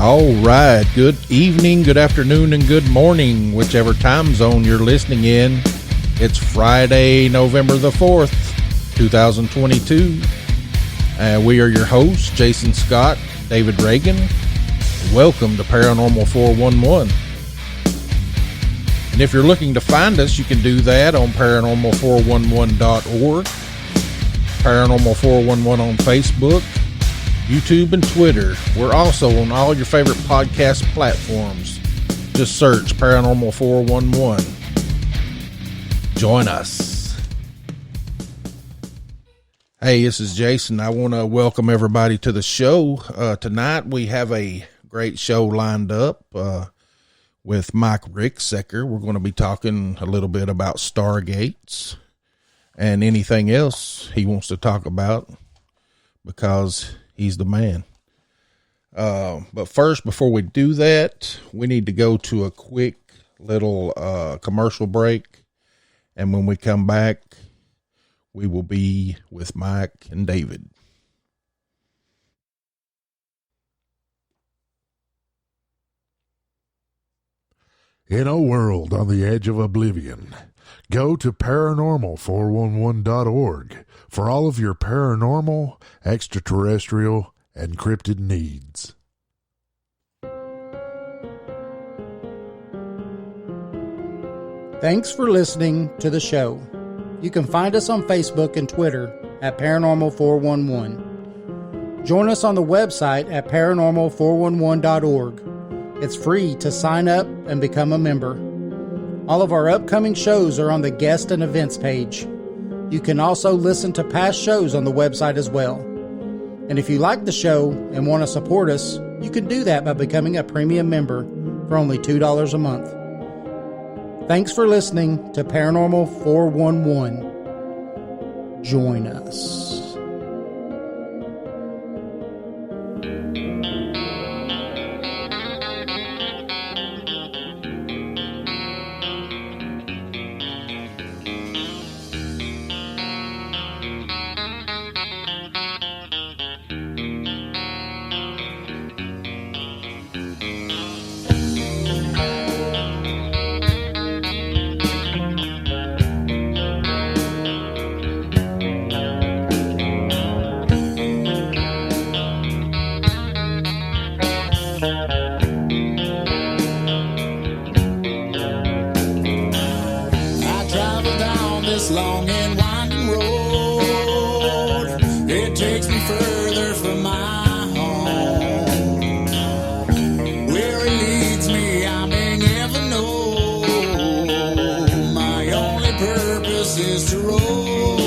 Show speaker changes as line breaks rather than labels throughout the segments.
All right. Good evening, good afternoon, and good morning, whichever time zone you're listening in. It's Friday, November the 4th, 2022. We are your hosts, Jason Scott, David Reagan. Welcome to Paranormal 411. And if you're looking to find us, you can do that on paranormal411.org, Paranormal 411 on Facebook, YouTube, and Twitter. We're also on all your favorite podcast platforms. Just search Paranormal 411. Join us. Hey, this is Jason. I want to welcome everybody to the show. Tonight we have a great show lined up with Mike Ricksecker. We're going to be talking a little bit about Stargates and anything else he wants to talk about because he's the man. But first, before we do that, we need to go to a quick little commercial break. And when we come back, we will be with Mike and David.
In a world on the edge of oblivion, go to paranormal411.org for all of your paranormal, extraterrestrial, and cryptid needs.
Thanks for listening to the show. You can find us on Facebook and Twitter at Paranormal411. Join us on the website at paranormal411.org. It's free to sign up and become a member. All of our upcoming shows are on the guest and events page. You can also listen to past shows on the website as well. And if you like the show and want to support us, you can do that by becoming a premium member for only $2 a month. Thanks for listening to Paranormal 411. Join us.
Long and winding road, it takes me further from my home. Where it leads me, I may never know. My only purpose is to roam,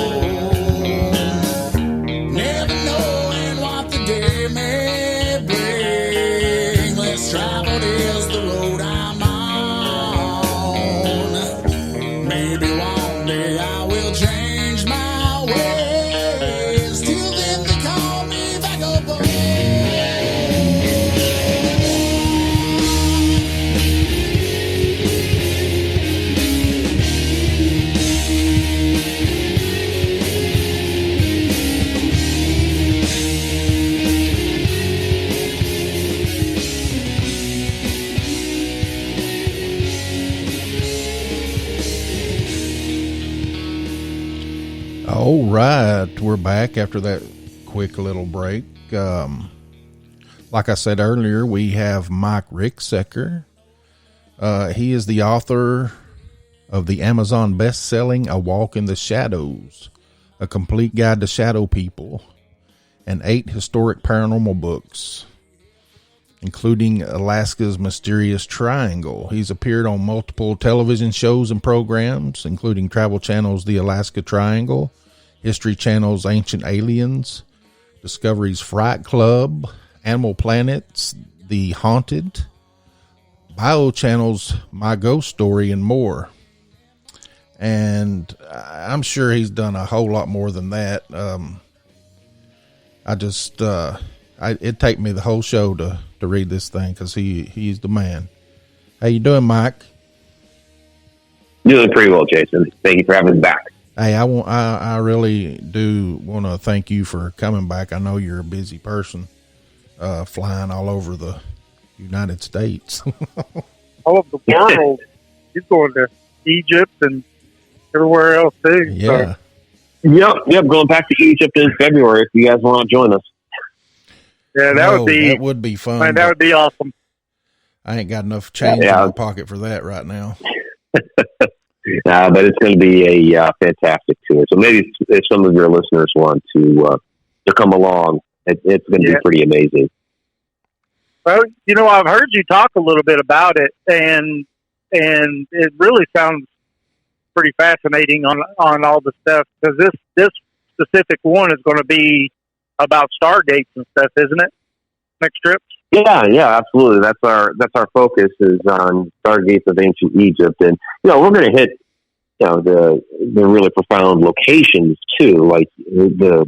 never knowing what the day may bring. Less traveled is the road I'm on. Maybe one day I will change my ways. Till then they call me vagabond.
All right, we're back after that quick little break. Like I said earlier, we have Mike Ricksecker. He is the author of the Amazon best-selling A Walk in the Shadows, A Complete Guide to Shadow People, and 8 historic paranormal books, including Alaska's Mysterious Triangle. He's appeared on multiple television shows and programs, including Travel Channel's The Alaska Triangle, History Channel's Ancient Aliens, Discovery's Fright Club, Animal Planet's The Haunted, Bio Channel's My Ghost Story, and more. And I'm sure he's done a whole lot more than that. It'd take me the whole show to read this thing because he's the man. How you doing, Mike?
Doing pretty well, Jason. Thank you for having me back.
Hey, I really do want to thank you for coming back. I know you're a busy person, flying all over the United States.
All of the world. He's going to Egypt and everywhere else too.
Yeah.
So,
Yep. Going back to Egypt in February if you guys want to join us.
yeah,
That would be fun.
Man, that would be awesome.
I ain't got enough change in my pocket for that right now.
But it's going to be a fantastic tour. So maybe if some of your listeners want to come along, it's going to be pretty amazing.
Well, I've heard you talk a little bit about it, and it really sounds pretty fascinating on all the stuff, because this specific one is going to be about Stargates and stuff, isn't it? Next trip.
Yeah, absolutely. That's our focus is on Stargates of ancient Egypt, and we're going to hit the really profound locations too, like the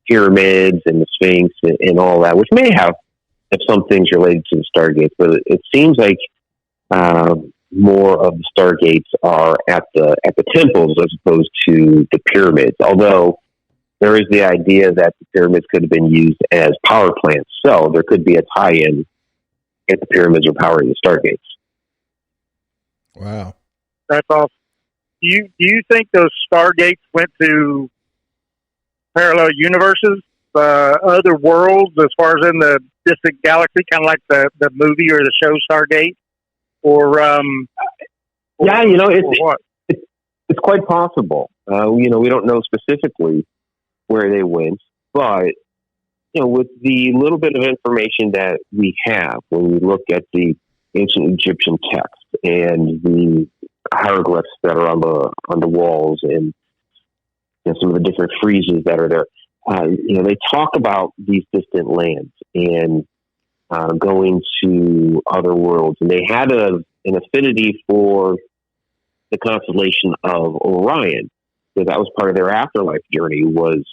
pyramids and the Sphinx and all that, which may have some things related to the Stargates, but it seems like more of the Stargates are at the temples as opposed to the pyramids. Although there is the idea that the pyramids could have been used as power plants, so there could be a tie-in if the pyramids are powering the Stargates.
Wow,
that's awesome. Do you think those Stargates went to parallel universes, other worlds, as far as in the distant galaxy, kind of like the movie or the show Stargate? Or
it's quite possible. We don't know specifically where they went, but with the little bit of information that we have, when we look at the ancient Egyptian text and the hieroglyphs that are on the walls, and some of the different friezes that are there, they talk about these distant lands and going to other worlds, and they had an affinity for the constellation of Orion. So that was part of their afterlife journey, was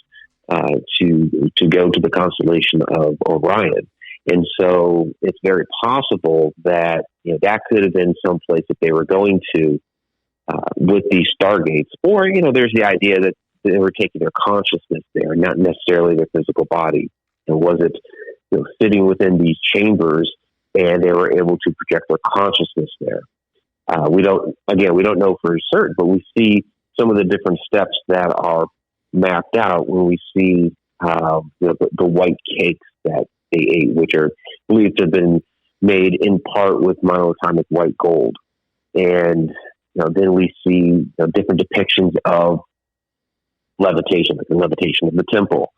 to go to the constellation of Orion. And so it's very possible that that could have been someplace that they were going to with these Stargates, or there's the idea that they were taking their consciousness there, not necessarily their physical body. And was it sitting within these chambers, and they were able to project their consciousness there? We don't know for certain, but we see some of the different steps that are mapped out when we see the white cakes that they ate, which are believed to have been made in part with monoatomic white gold. And then we see different depictions of levitation, like the levitation of the temple.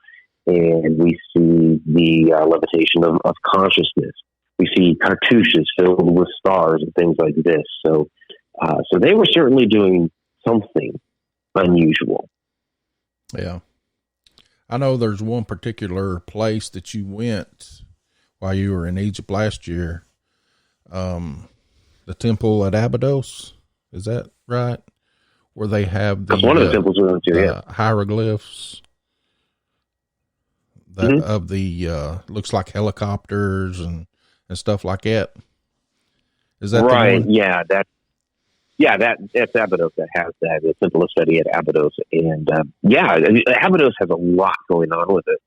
And we see the levitation of consciousness. We see cartouches filled with stars and things like this. So they were certainly doing something unusual.
Yeah. I know there's one particular place that you went while you were in Egypt last year. The temple at Abydos. Is that right? Where they have
That's one of the temples we went to,
hieroglyphs of the looks like helicopters and stuff like that. Is that
right?
The one?
That's Abydos that has that. The temple of study at Abydos, and Abydos has a lot going on with it.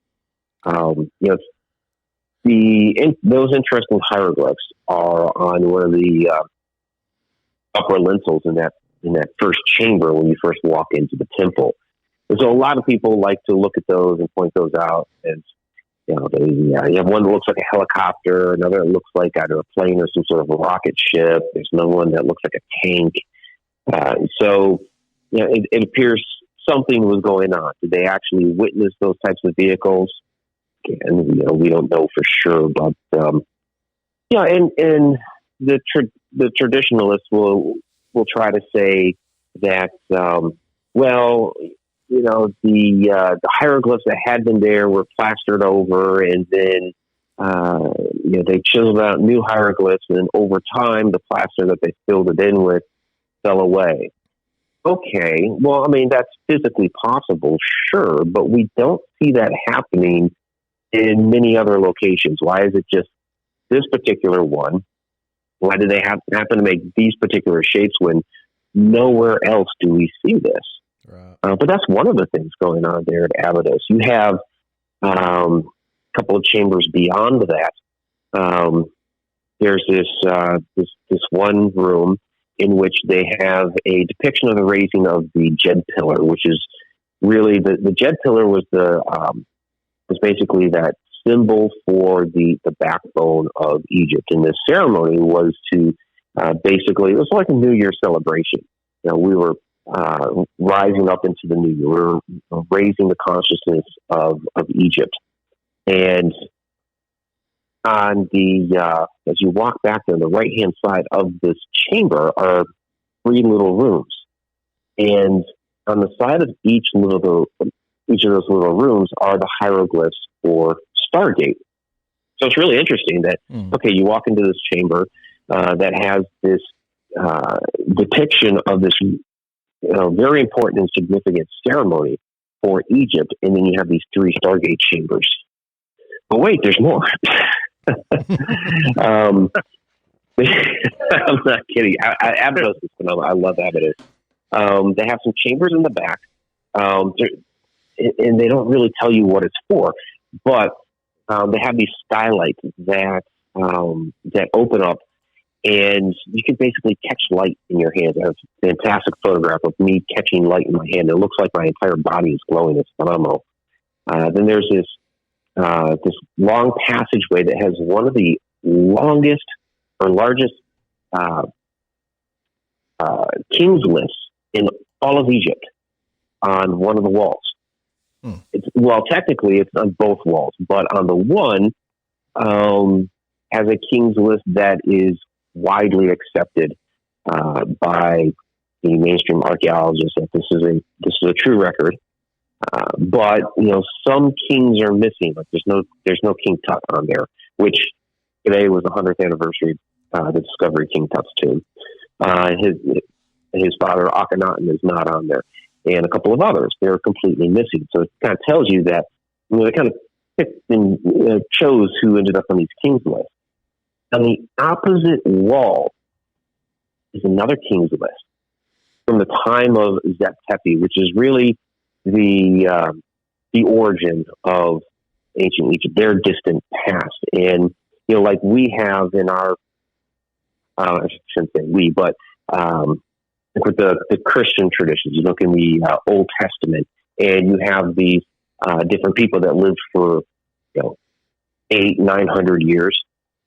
Those interesting hieroglyphs are on one of the upper lintels in that first chamber when you first walk into the temple. And so a lot of people like to look at those and point those out as, you have one that looks like a helicopter, another that looks like either a plane or some sort of a rocket ship. There's another one that looks like a tank. It appears something was going on. Did they actually witness those types of vehicles? And we don't know for sure, but and the traditionalists will try to say that the hieroglyphs that had been there were plastered over, and then they chiseled out new hieroglyphs, and then over time the plaster that they filled it in with fell away. Okay, well, I mean, that's physically possible, sure, but we don't see that happening in many other locations. Why is it just this particular one? Why do they happen to make these particular shapes when nowhere else do we see this?
Right.
But that's one of the things going on there at Abydos. You have a couple of chambers beyond that there's this one room in which they have a depiction of the raising of the Jed Pillar, which is really the Jed Pillar was basically that symbol for the backbone of Egypt. And this ceremony was to basically, it was like a New Year celebration. We were rising up into the new year. We were raising the consciousness of Egypt. And on as you walk back there, on the right-hand side of this chamber are 3 little rooms. And on the side of each of those little rooms are the hieroglyphs for Stargate. So it's really interesting that, okay, you walk into this chamber that has this depiction of this very important and significant ceremony for Egypt, and then you have these 3 Stargate chambers. But wait, there's more. I'm not kidding. Abydos is phenomenal. I love Abydos. They have some chambers in the back, and they don't really tell you what it's for, but they have these skylights that open up, and you can basically catch light in your hand. I have a fantastic photograph of me catching light in my hand. It looks like my entire body is glowing. It's phenomenal. Then there's this long passageway that has one of the longest or largest king's lists in all of Egypt on one of the walls. Technically it's on both walls, but on the one has a king's list that is widely accepted by the mainstream archaeologists that this is a true record. But some kings are missing. Like there's no King Tut on there, which today was the 100th anniversary of the discovery of King Tut's tomb. His father Akhenaten is not on there, and a couple of others. They're completely missing. So it kind of tells you that they kind of picked and chose who ended up on these kings lists. On the opposite wall is another king's list from the time of Zep-Tepi, which is really the origin of ancient Egypt, their distant past. And like we have in our I shouldn't say we, but with the Christian traditions, you look in the Old Testament, and you have these different people that lived for 800-900 years.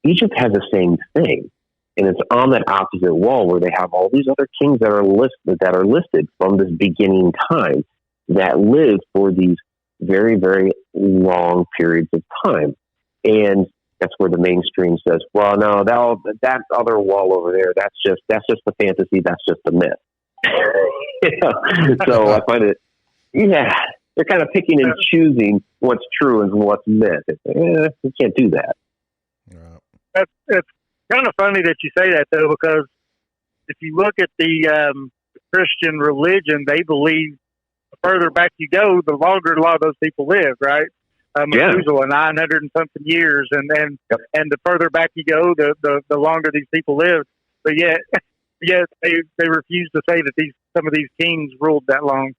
Egypt has the same thing, and it's on that opposite wall where they have all these other kings that are listed from this beginning time that lived for these very, very long periods of time. And that's where the mainstream says, well, no, that other wall over there, that's just the fantasy, that's just the myth. So I find it, they're kind of picking and choosing what's true and what's myth. You can't do that.
It's kind of funny that you say that, though, because if you look at the Christian religion, they believe the further back you go, the longer a lot of those people live, right? Methuselah, 900 and something years, and the further back you go, the longer these people live. But yet they refuse to say that some of these kings ruled that long.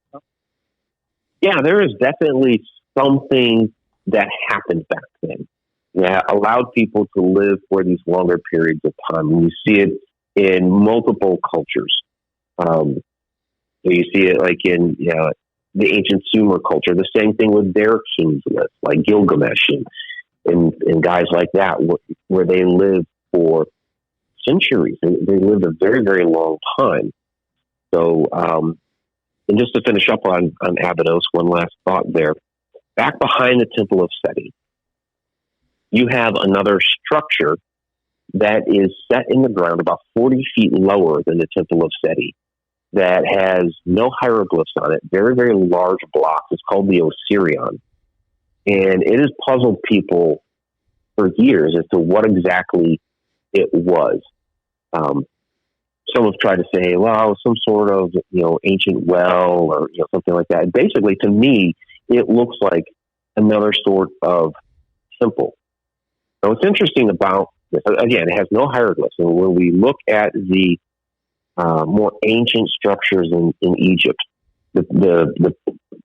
Yeah, there is definitely something that happened back then that allowed people to live for these longer periods of time. And you see it in multiple cultures. You see it like in the ancient Sumer culture. The same thing with their kings list, like Gilgamesh and guys like that, where they lived for centuries. They lived a very, very long time. So, and just to finish up on Abydos, one last thought there. Back behind the Temple of Seti, you have another structure that is set in the ground about 40 feet lower than the Temple of Seti that has no hieroglyphs on it, very, very large blocks. It's called the Osirion. And it has puzzled people for years as to what exactly it was. Some have tried to say, well, some sort of, ancient well or, something like that. Basically, to me, it looks like another sort of temple. Now, what's interesting about this, again, it has no hieroglyphs. And when we look at the more ancient structures in Egypt, the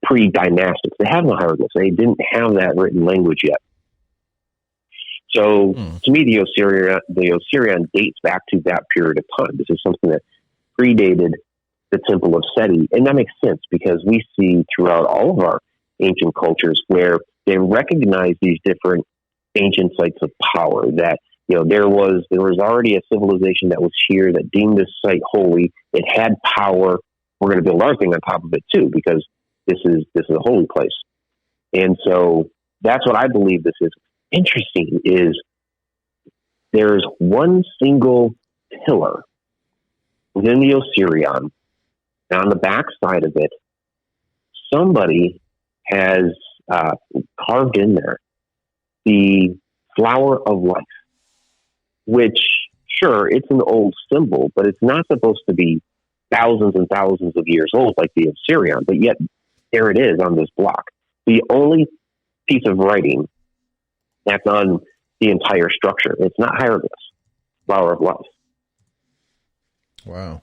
pre-dynastics, they have no hieroglyphs. They didn't have that written language yet. So to me, the Osirion dates back to that period of time. This is something that predated the Temple of Seti. And that makes sense because we see throughout all of our ancient cultures where they recognize these different ancient sites of power, that there was already a civilization that was here that deemed this site holy. It had power. We're going to build our thing on top of it too, because this is a holy place. And so that's what I believe this is. Interesting is there's one single pillar within the Osirion, and on the back side of it, somebody has carved in there the flower of life, which, sure, it's an old symbol, but it's not supposed to be thousands and thousands of years old like the Osirion, but yet there it is on this block. The only piece of writing that's on the entire structure. It's not hieroglyphs. Flower of life.
Wow.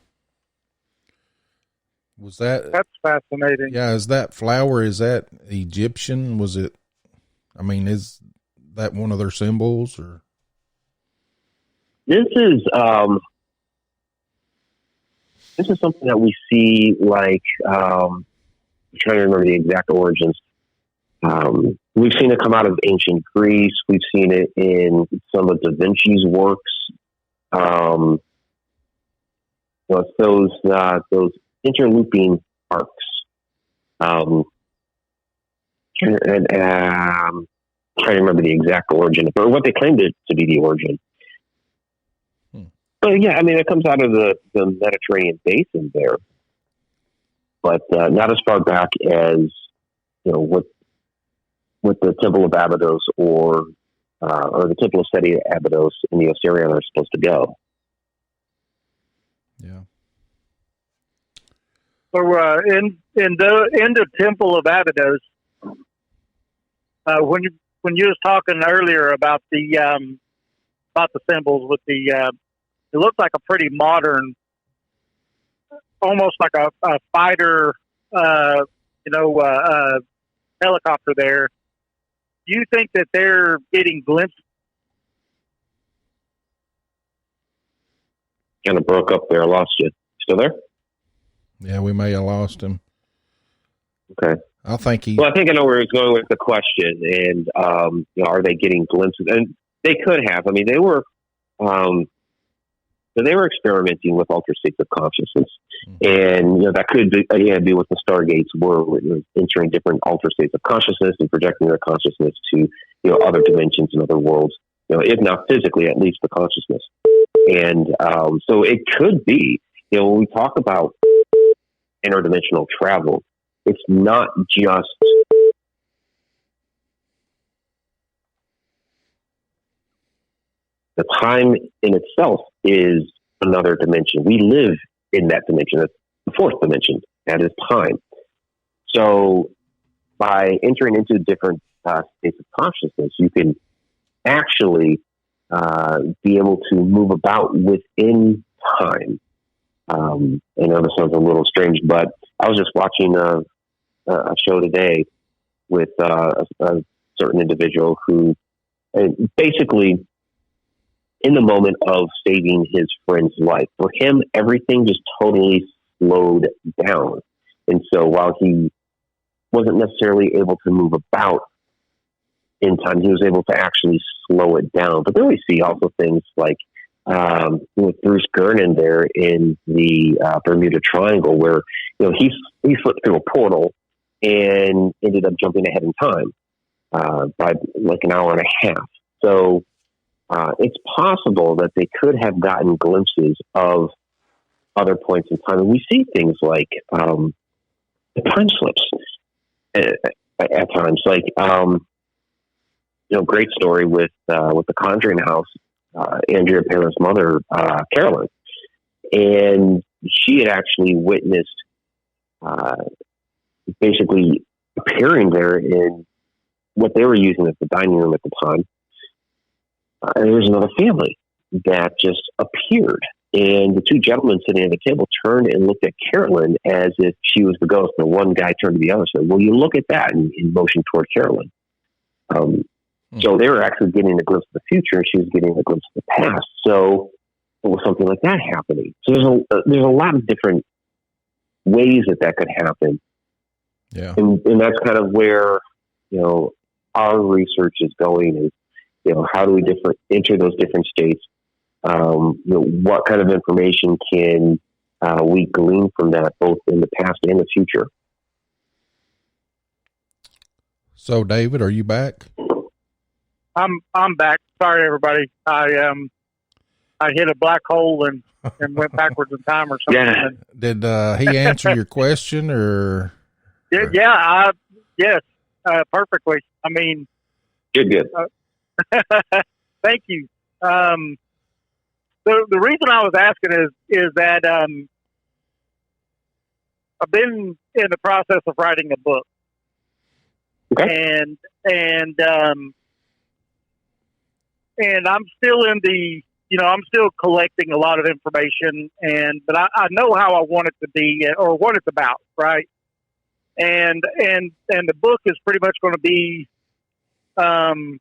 That's fascinating.
Yeah, is that Egyptian? Was it, is that one of their symbols, or?
This is something that we see, like, I'm trying to remember the exact origins. We've seen it come out of ancient Greece. We've seen it in some of Da Vinci's works. It's those interlooping arcs. Trying to remember the exact origin, or what they claimed it to be the origin. But yeah, it comes out of the Mediterranean basin there, but not as far back as what the Temple of Abydos or the Temple of Seti Abydos in the Osirion are supposed to go.
Yeah.
So in the Temple of Abydos, when you was talking earlier about the symbols with the it looked like a pretty modern, almost like a fighter, helicopter there. Do you think that they're getting glimpses?
Kind of broke up there. I lost you. Still there?
Yeah, we may have lost him.
Okay.
I think
Well, I think I know where he's going with the question. And, are they getting glimpses? And they could have. They were experimenting with altered states of consciousness. And, that could be what the Stargates were, entering different altered states of consciousness and projecting their consciousness to, other dimensions and other worlds, if not physically, at least the consciousness. And so it could be, when we talk about interdimensional travel, it's not just the time in itself is another dimension. We live in that dimension. That's the fourth dimension. That is time. So by entering into different states of consciousness, you can actually be able to move about within time. I know this sounds a little strange, but I was just watching a show today with a certain individual who basically, in the moment of saving his friend's life, for him, everything just totally slowed down. And so while he wasn't necessarily able to move about in time, he was able to actually slow it down. But then we see also things like with Bruce Gernon there in the Bermuda Triangle, where he slipped through a portal and ended up jumping ahead in time by like an hour and a half. So it's possible that they could have gotten glimpses of other points in time. And we see things like the time slips at times. Like, great story with the Conjuring house, Andrea Perron's mother, Carolyn. And she had actually witnessed basically appearing there in what they were using as the dining room at the time. And there was another family that just appeared. And the two gentlemen sitting at the table turned and looked at Carolyn as if she was the ghost. And one guy turned to the other and said, "Well, you look at that," and motioned toward Carolyn. So they were actually getting a glimpse of the future, and she was getting a glimpse of the past. So it was something like that happening. So there's a lot of different ways that could happen.
Yeah.
And that's kind of where, our research is going is, how do we enter those different states? What kind of information can we glean from that, both in the past and the future?
So, David, are you back?
I'm back. Sorry, everybody. I hit a black hole and went backwards in time or something.
Yeah.
Did he answer your question or?
Yes, perfectly. I mean,
Good.
Thank you. The reason I was asking is that I've been in the process of writing a book, and I'm still in the, I'm still collecting a lot of information, but I know how I want it to be or what it's about, right? And the book is pretty much going to be the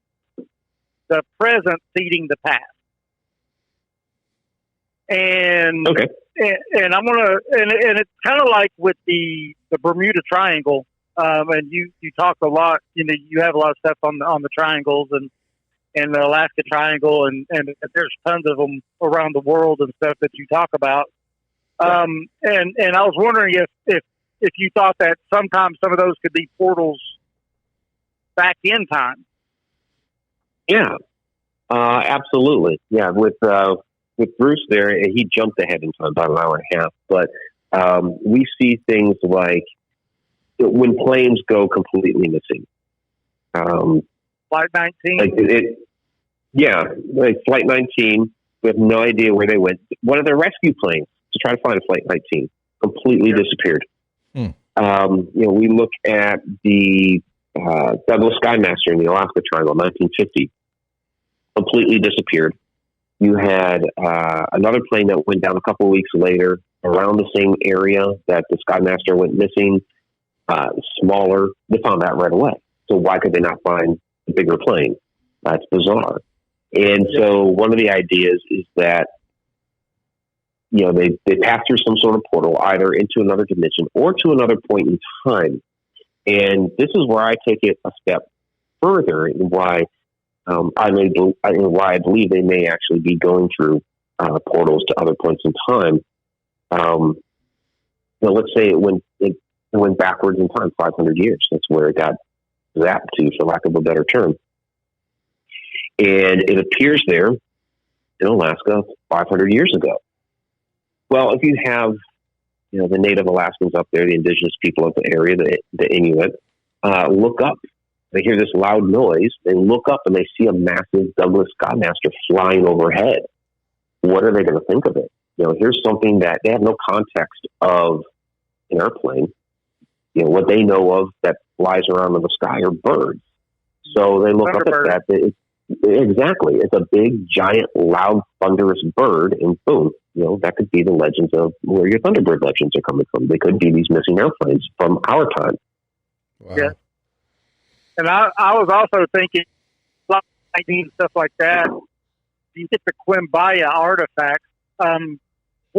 present feeding the past. And and I'm gonna and it's kind of like with the Bermuda Triangle, and you talk a lot. You have a lot of stuff on the triangles and the Alaska Triangle, and there's tons of them around the world and stuff that you talk about. And I was wondering if you thought that sometimes some of those could be portals back in time.
Yeah, absolutely. Yeah, with Bruce there, he jumped ahead in time about an hour and a half. But we see things like when planes go completely missing.
Flight 19?
Like Flight 19. We have no idea where they went. One of their rescue planes to try to find Flight 19 completely disappeared. We look at the Douglas Skymaster in the Alaska Triangle, 1950, completely disappeared. You had another plane that went down a couple of weeks later around the same area that the Skymaster went missing, smaller. They found that right away. So why could they not find the bigger plane? That's bizarre. And so one of the ideas is that, they pass through some sort of portal, either into another dimension or to another point in time. And this is where I take it a step further, and why I believe they may actually be going through portals to other points in time. Let's say it went backwards in time 500 years. That's where it got zapped to, for lack of a better term. And it appears there in Alaska 500 years ago. Well, if you have, the Native Alaskans up there, the indigenous people of the area, the Inuit, look up. They hear this loud noise. They look up and they see a massive Douglas Skymaster flying overhead. What are they going to think of it? Here's something that they have no context of an airplane. What they know of that flies around in the sky are birds. So they look up at that. Exactly. It's a big, giant, loud, thunderous bird, and boom, that could be the legends of where your Thunderbird legends are coming from. They could be these missing airplanes from our time.
Wow.
Yeah. And I was also thinking, stuff like that. You get the Quimbaya artifacts. One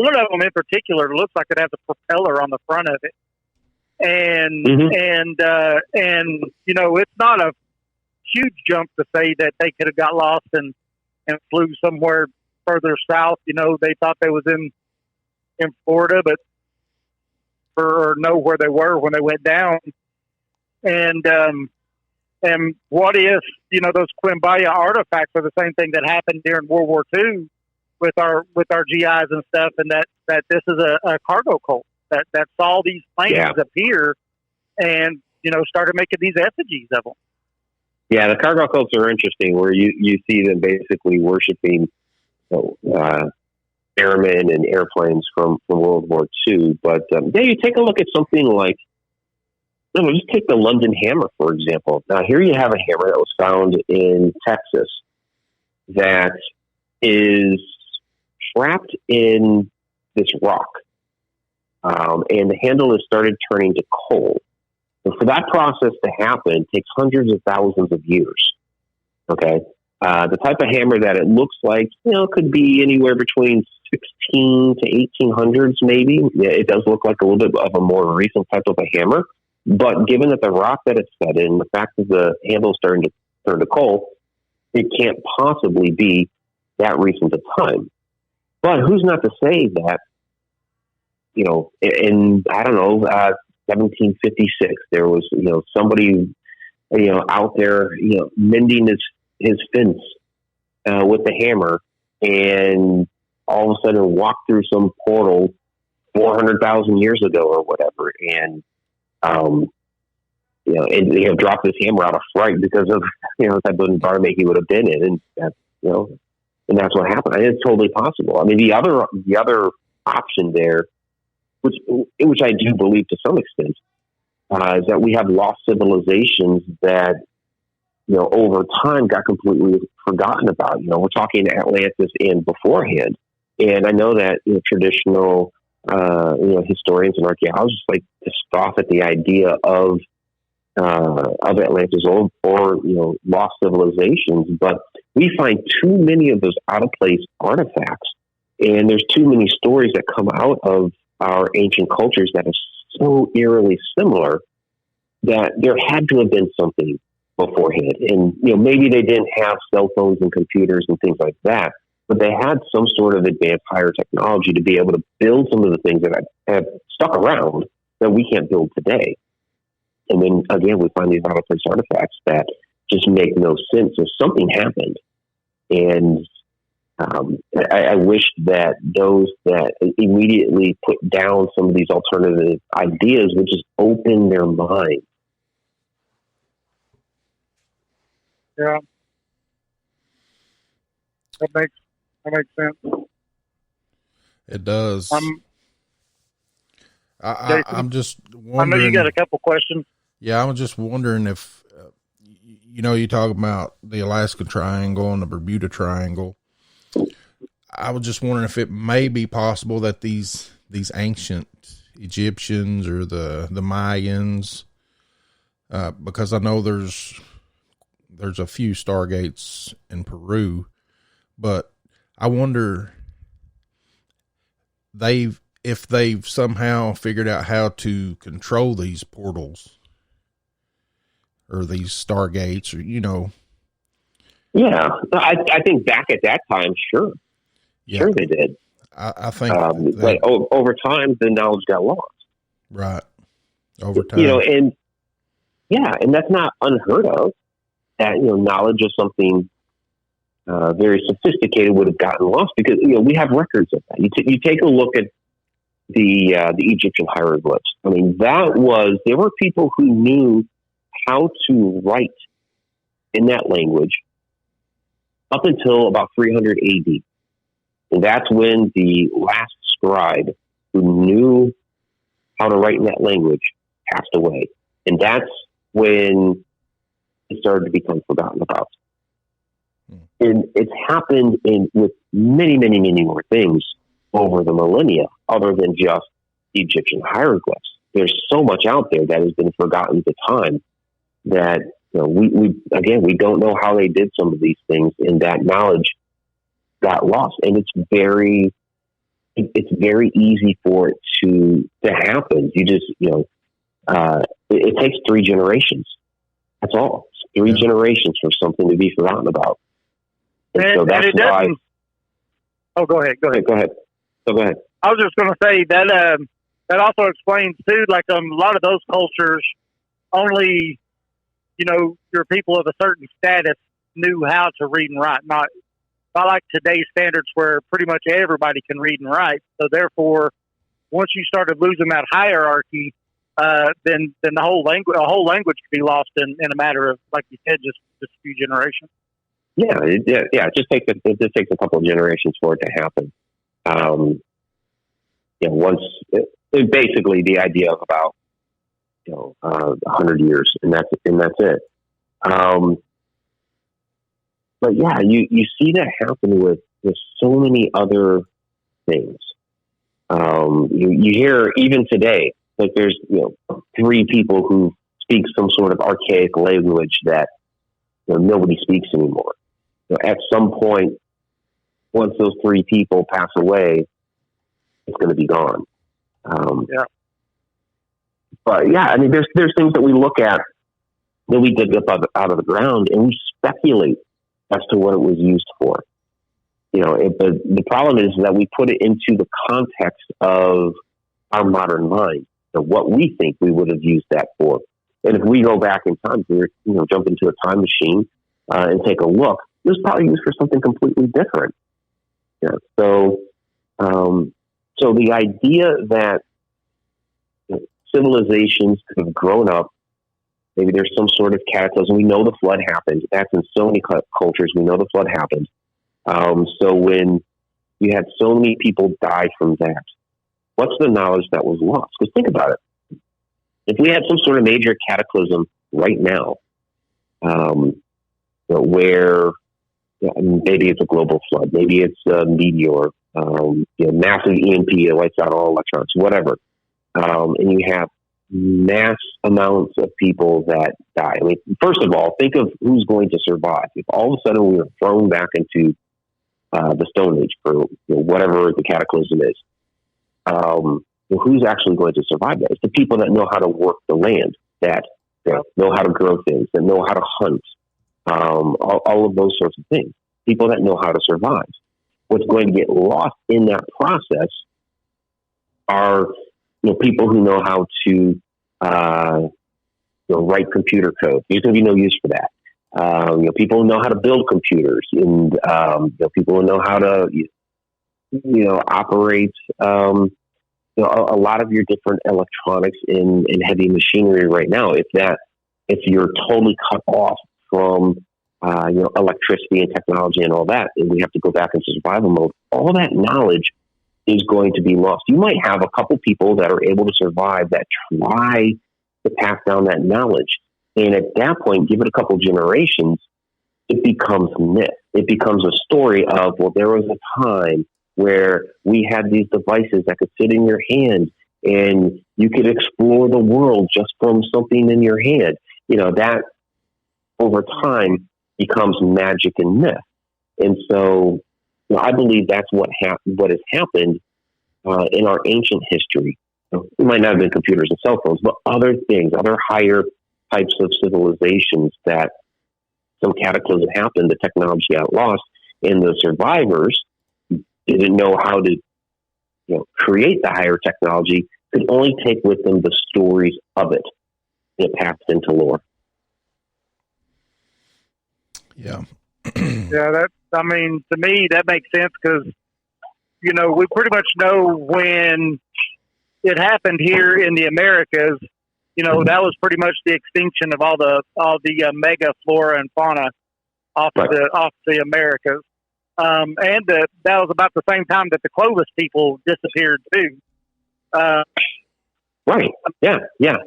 of them in particular looks like it has a propeller on the front of it, and it's not a huge jump to say that they could have got lost and flew somewhere further south. They thought they was in Florida, but or know where they were when they went down. And what if, those Quimbaya artifacts are the same thing that happened during World War II with our GIs and stuff, and that this is a cargo cult that saw these planes appear and, started making these effigies of them.
Yeah, the cargo cults are interesting, where you see them basically worshiping airmen and airplanes from World War II. But you take a look at something like, just take the London hammer, for example. Now, here you have a hammer that was found in Texas that is trapped in this rock, and the handle has started turning to coal. And for that process to happen, it takes hundreds of thousands of years. Okay. The type of hammer that it looks like, could be anywhere between 16 to 1800s, maybe. Yeah, it does look like a little bit of a more recent type of a hammer. But given that the rock that it's set in, the fact that the handle's starting to turn to coal, it can't possibly be that recent a time. But who's not to say that, in, 1756, there was, somebody, out there, mending his fence with the hammer, and all of a sudden walked through some portal 400,000 years ago or whatever, and dropped this hammer out of fright because of the type of environment he would have been in, and and that's what happened. And it's totally possible. I mean, the other option there, which I do believe to some extent, is that we have lost civilizations that over time got completely forgotten about. We're talking Atlantis and beforehand, and I know that traditional historians and archaeologists like to scoff at the idea of Atlantis or lost civilizations, but we find too many of those out of place artifacts, and there's too many stories that come out of our ancient cultures that are so eerily similar that there had to have been something beforehand. And maybe they didn't have cell phones and computers and things like that, but they had some sort of advanced higher technology to be able to build some of the things that have stuck around that we can't build today. And then again, we find these out of place artifacts that just make no sense. So something happened. And I wish that those that immediately put down some of these alternative ideas would just open their mind.
Yeah. That makes sense.
It does. I'm just wondering.
I know you got a couple questions.
Yeah, I was just wondering if, you talk about the Alaska Triangle and the Bermuda Triangle. I was just wondering if it may be possible that these ancient Egyptians or the Mayans, because I know there's a few Stargates in Peru, but I wonder if they've somehow figured out how to control these portals or these Stargates, or
Yeah, I think back at that time, sure. Yeah. Sure they did.
I think
but over time, the knowledge got lost.
Right. Over time.
And that's not unheard of. That, knowledge of something very sophisticated would have gotten lost because, we have records of that. You take a look at the Egyptian hieroglyphs. I mean, there were people who knew how to write in that language up until about 300 AD. And that's when the last scribe who knew how to write in that language passed away. And that's when it started to become forgotten about. And it's happened with many, many, many more things over the millennia, other than just Egyptian hieroglyphs. There's so much out there that has been forgotten at the time that we don't know how they did some of these things, and that knowledge got lost. And it's very easy for it to happen. You just it takes 3 generations. That's all. It's 3 generations for something to be forgotten about. And so that's why.
Oh, go ahead.
Go ahead.
I was just going to say that that also explains too. Like a lot of those cultures, only your people of a certain status knew how to read and write. Not like today's standards, where pretty much everybody can read and write. So therefore, once you started losing that hierarchy, then the whole language could be lost in a matter of, like you said, just a few generations.
Yeah. It just takes a couple of generations for it to happen. Basically the idea of about 100 years, and that's it. But yeah, you see that happen with so many other things. You hear even today, like there's 3 people who speak some sort of archaic language that nobody speaks anymore. At some point, once those three people pass away, it's going to be gone. But yeah, I mean, there's things that we look at that we dig up out of the ground, and we speculate as to what it was used for. The problem is that we put it into the context of our modern mind, of what we think we would have used that for. And if we go back in time, jump into a time machine and take a look, it was probably used for something completely different. So the idea that civilizations could have grown up, maybe there's some sort of cataclysm. We know the flood happened. That's in so many cultures. We know the flood happened. So when you had so many people die from that, what's the knowledge that was lost? Because think about it. If we had some sort of major cataclysm right now, where maybe it's a global flood, maybe it's a meteor, massive EMP that wipes out all electrons, whatever, and you have mass amounts of people that die. I mean, first of all, think of who's going to survive. If all of a sudden we were thrown back into the Stone Age for whatever the cataclysm is, who's actually going to survive that? It's the people that know how to work the land, that know how to grow things, that know how to hunt, all of those sorts of things. People that know how to survive. What's going to get lost in that process are people who know how to write computer code. There's going to be no use for that. People who know how to build computers, and people who know how to operate a lot of your different electronics in heavy machinery right now. If you're totally cut off from electricity and technology and all that, and we have to go back into survival mode, all that knowledge is going to be lost. You might have a couple people that are able to survive that try to pass down that knowledge. And at that point, give it a couple generations, it becomes myth. It becomes a story of, well, there was a time where we had these devices that could sit in your hand and you could explore the world just from something in your hand. That over time becomes magic and myth. And so I believe that's what has happened in our ancient history. It might not have been computers and cell phones, but other things, other higher types of civilizations, that some cataclysm happened, the technology got lost, and the survivors didn't know how to create the higher technology, could only take with them the stories of it. It passed into lore.
Yeah.
Yeah, to me, that makes sense because, we pretty much know when it happened here in the Americas. That was pretty much the extinction of all the mega flora and fauna off the Americas. And that was about the same time that the Clovis people disappeared too.
Right. Yeah. Yeah.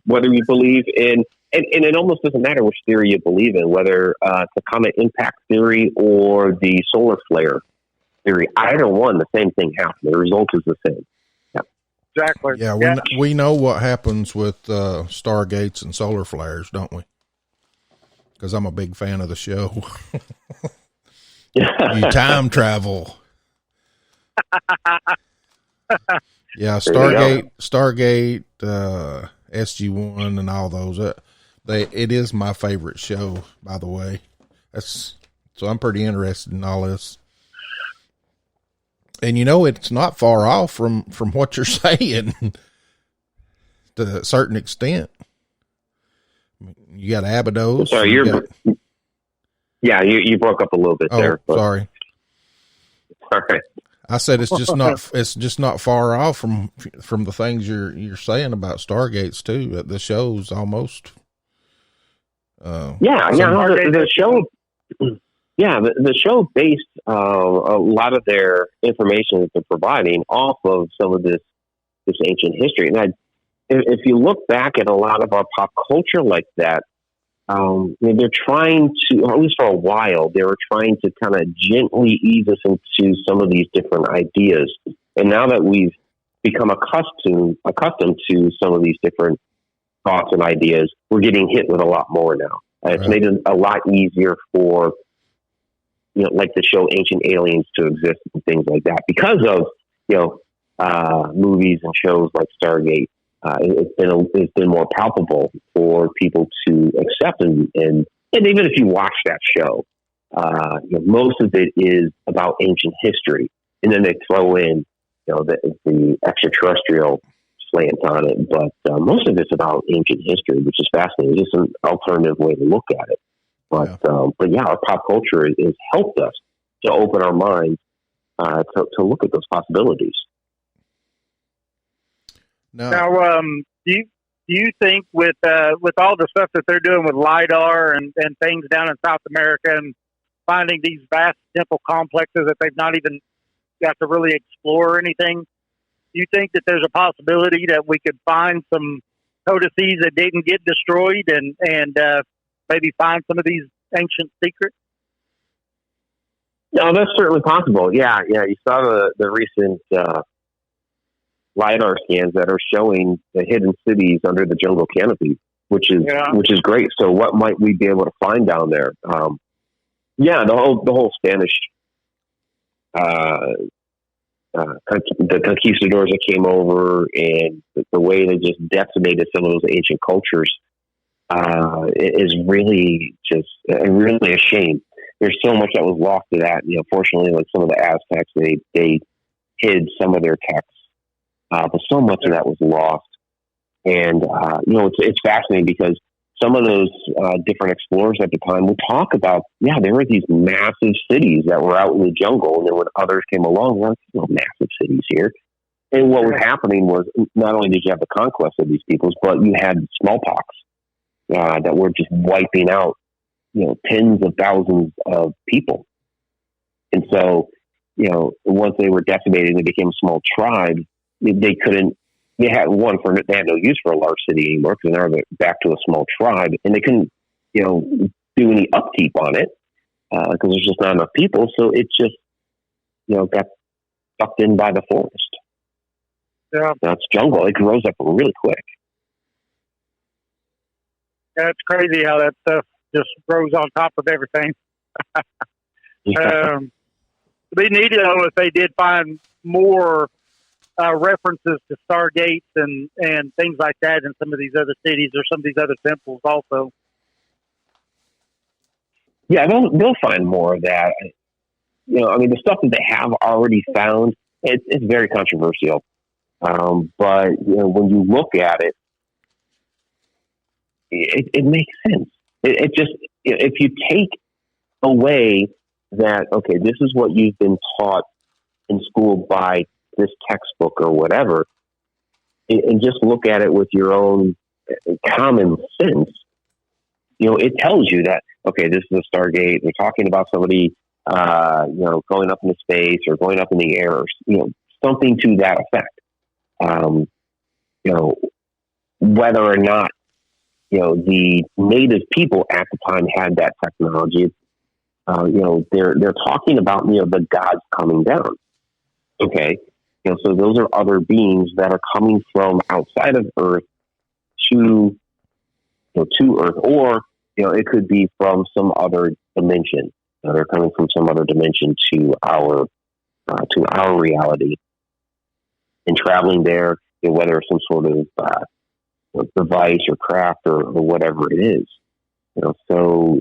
Whether you believe in, and it almost doesn't matter which theory you believe in, whether it's the comet impact theory or the solar flare theory. Either one, the same thing happened. The result is the same. Yeah.
Exactly.
Yeah. We know what happens with Stargates and solar flares, don't we? Because I'm a big fan of the show. You time travel. Yeah, Stargate, SG-1 and all those. It is my favorite show, by the way. So I'm pretty interested in all this. And it's not far off from what you're saying to a certain extent. You got Abydos.
Sorry, you broke up a little bit there.
But. Sorry.
All right.
I said it's just not far off from the things you're saying about Stargates too. The show's almost. The show. Yeah, the show based a lot of their information that they're providing off of some of this ancient history. And if you look back at a lot of our pop culture like that, they're trying to, or at least for a while, they were trying to kind of gently ease us into some of these different ideas. And now that we've become accustomed to some of these different thoughts and ideas, we're getting hit with a lot more now.
It's made it a lot easier for, like the show Ancient Aliens to exist and things like that because of, movies and shows like Stargate. It's been more palpable for people to accept, and even if you watch that show, most of it is about ancient history, and then they throw in the extraterrestrial slant on it, but most of it's about ancient history, which is fascinating. It's just an alternative way to look at it. But our pop culture has helped us to open our minds to look at those possibilities.
Now, do you think with all the stuff that they're doing with LIDAR and things down in South America and finding these vast temple complexes that they've not even got to really explore or anything, do you think that there's a possibility that we could find some codices that didn't get destroyed and maybe find some of these ancient secrets?
No, that's certainly possible. Yeah. You saw the recent LIDAR scans that are showing the hidden cities under the jungle canopy, which is great. So what might we be able to find down there? The whole Spanish, the conquistadors that came over and the way they just decimated some of those ancient cultures is really just really a shame. There's so much that was lost to that. Fortunately, like some of the Aztecs, they hid some of their texts. But so much of that was lost. And, it's fascinating because some of those different explorers at the time would talk about, there were these massive cities that were out in the jungle. And then when others came along, there were massive cities here. And what was happening was not only did you have the conquest of these peoples, but you had smallpox that were just wiping out, tens of thousands of people. And so, once they were decimated, they became a small tribe. They had no use for a large city anymore because now they're back to a small tribe, and they couldn't, do any upkeep on it because there's just not enough people. So it just, got sucked in by the forest.
Yeah,
that's jungle. It grows up really quick.
Yeah, it's crazy how that stuff just grows on top of everything. It'd be neat though if they did find more references to Stargates and things like that in some of these other cities or some of these other temples also.
Yeah, they'll find more of that. The stuff that they have already found, it's very controversial. But when you look at it, it makes sense. It just, if you take away that, okay, this is what you've been taught in school by this textbook or whatever, and just look at it with your own common sense, it tells you that, okay, this is a Stargate. They're talking about somebody, going up into space or going up in the air, or, something to that effect. Whether or not, the native people at the time had that technology, they're talking about, the gods coming down. Okay. So those are other beings that are coming from outside of Earth to Earth, or, it could be from some other dimension. They're coming from some other dimension to our reality and traveling there, whether it's some sort of device or craft or whatever it is. So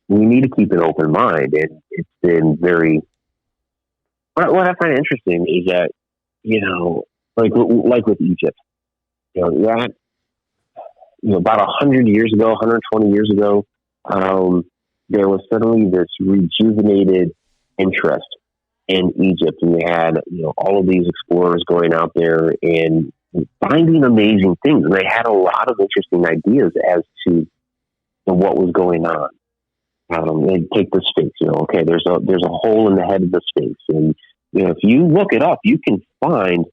we need to keep an open mind, and it's been very. What I find interesting is that, like with Egypt, that, about 100 years ago, 120 years ago, there was suddenly this rejuvenated interest in Egypt, and they had, all of these explorers going out there and finding amazing things, and they had a lot of interesting ideas as to what was going on. They take the Sphinx, okay, there's a hole in the head of the Sphinx, and if you look it up, you can find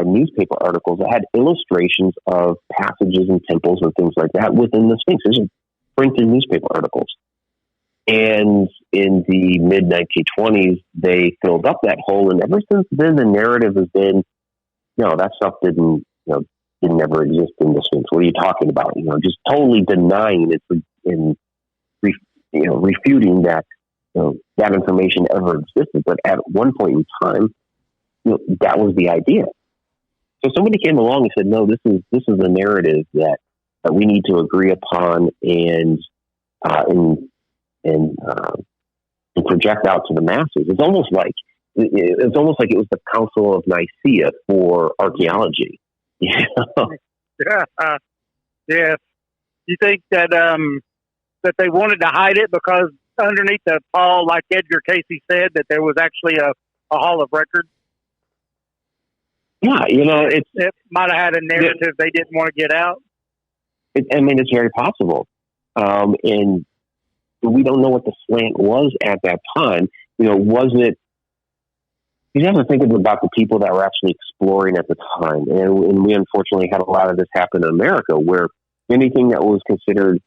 newspaper articles that had illustrations of passages and temples and things like that within the Sphinx. There's printed newspaper articles. And in the mid-1920s, they filled up that hole, and ever since then, the narrative has been, no, that stuff didn't never exist in the Sphinx. What are you talking about? Just totally denying its refuting that that information ever existed. But at one point in time, that was the idea. So somebody came along and said, "No, this is a narrative that we need to agree upon and project out to the masses." It's almost like it was the Council of Nicaea for archaeology.
Yeah. Yes. You think that that they wanted to hide it because underneath the pall, like Edgar Casey said, that there was actually a hall of records?
Yeah,
it might have had a narrative they didn't want to get out.
It's very possible, and we don't know what the slant was at that time. Was it? You have to think about the people that were actually exploring at the time, and we unfortunately had a lot of this happen in America, where anything that was considered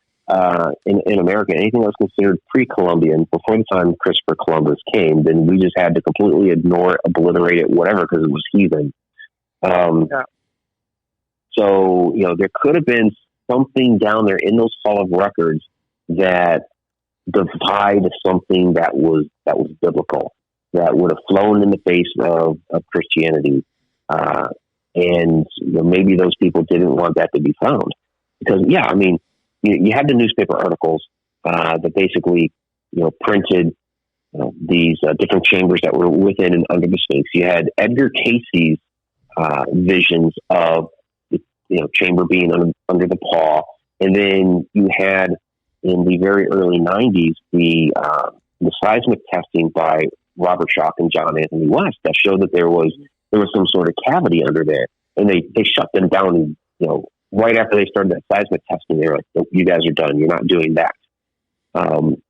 in America, anything that was considered pre-Columbian, before the time Christopher Columbus came, then we just had to completely ignore it, obliterate it, whatever, because it was heathen. So, there could have been something down there in those Hall of Records that defied something that was biblical, that would have flown in the face of Christianity. And maybe those people didn't want that to be found. Because, you had the newspaper articles that basically, printed these different chambers that were within and under the Sphinx. You had Edgar Casey's visions of the chamber being under the paw, and then you had in the very early 90s the seismic testing by Robert Schoch and John Anthony West that showed that there was some sort of cavity under there, and they shut them down. Right after they started that seismic testing, they were like, "You guys are done. You're not doing that."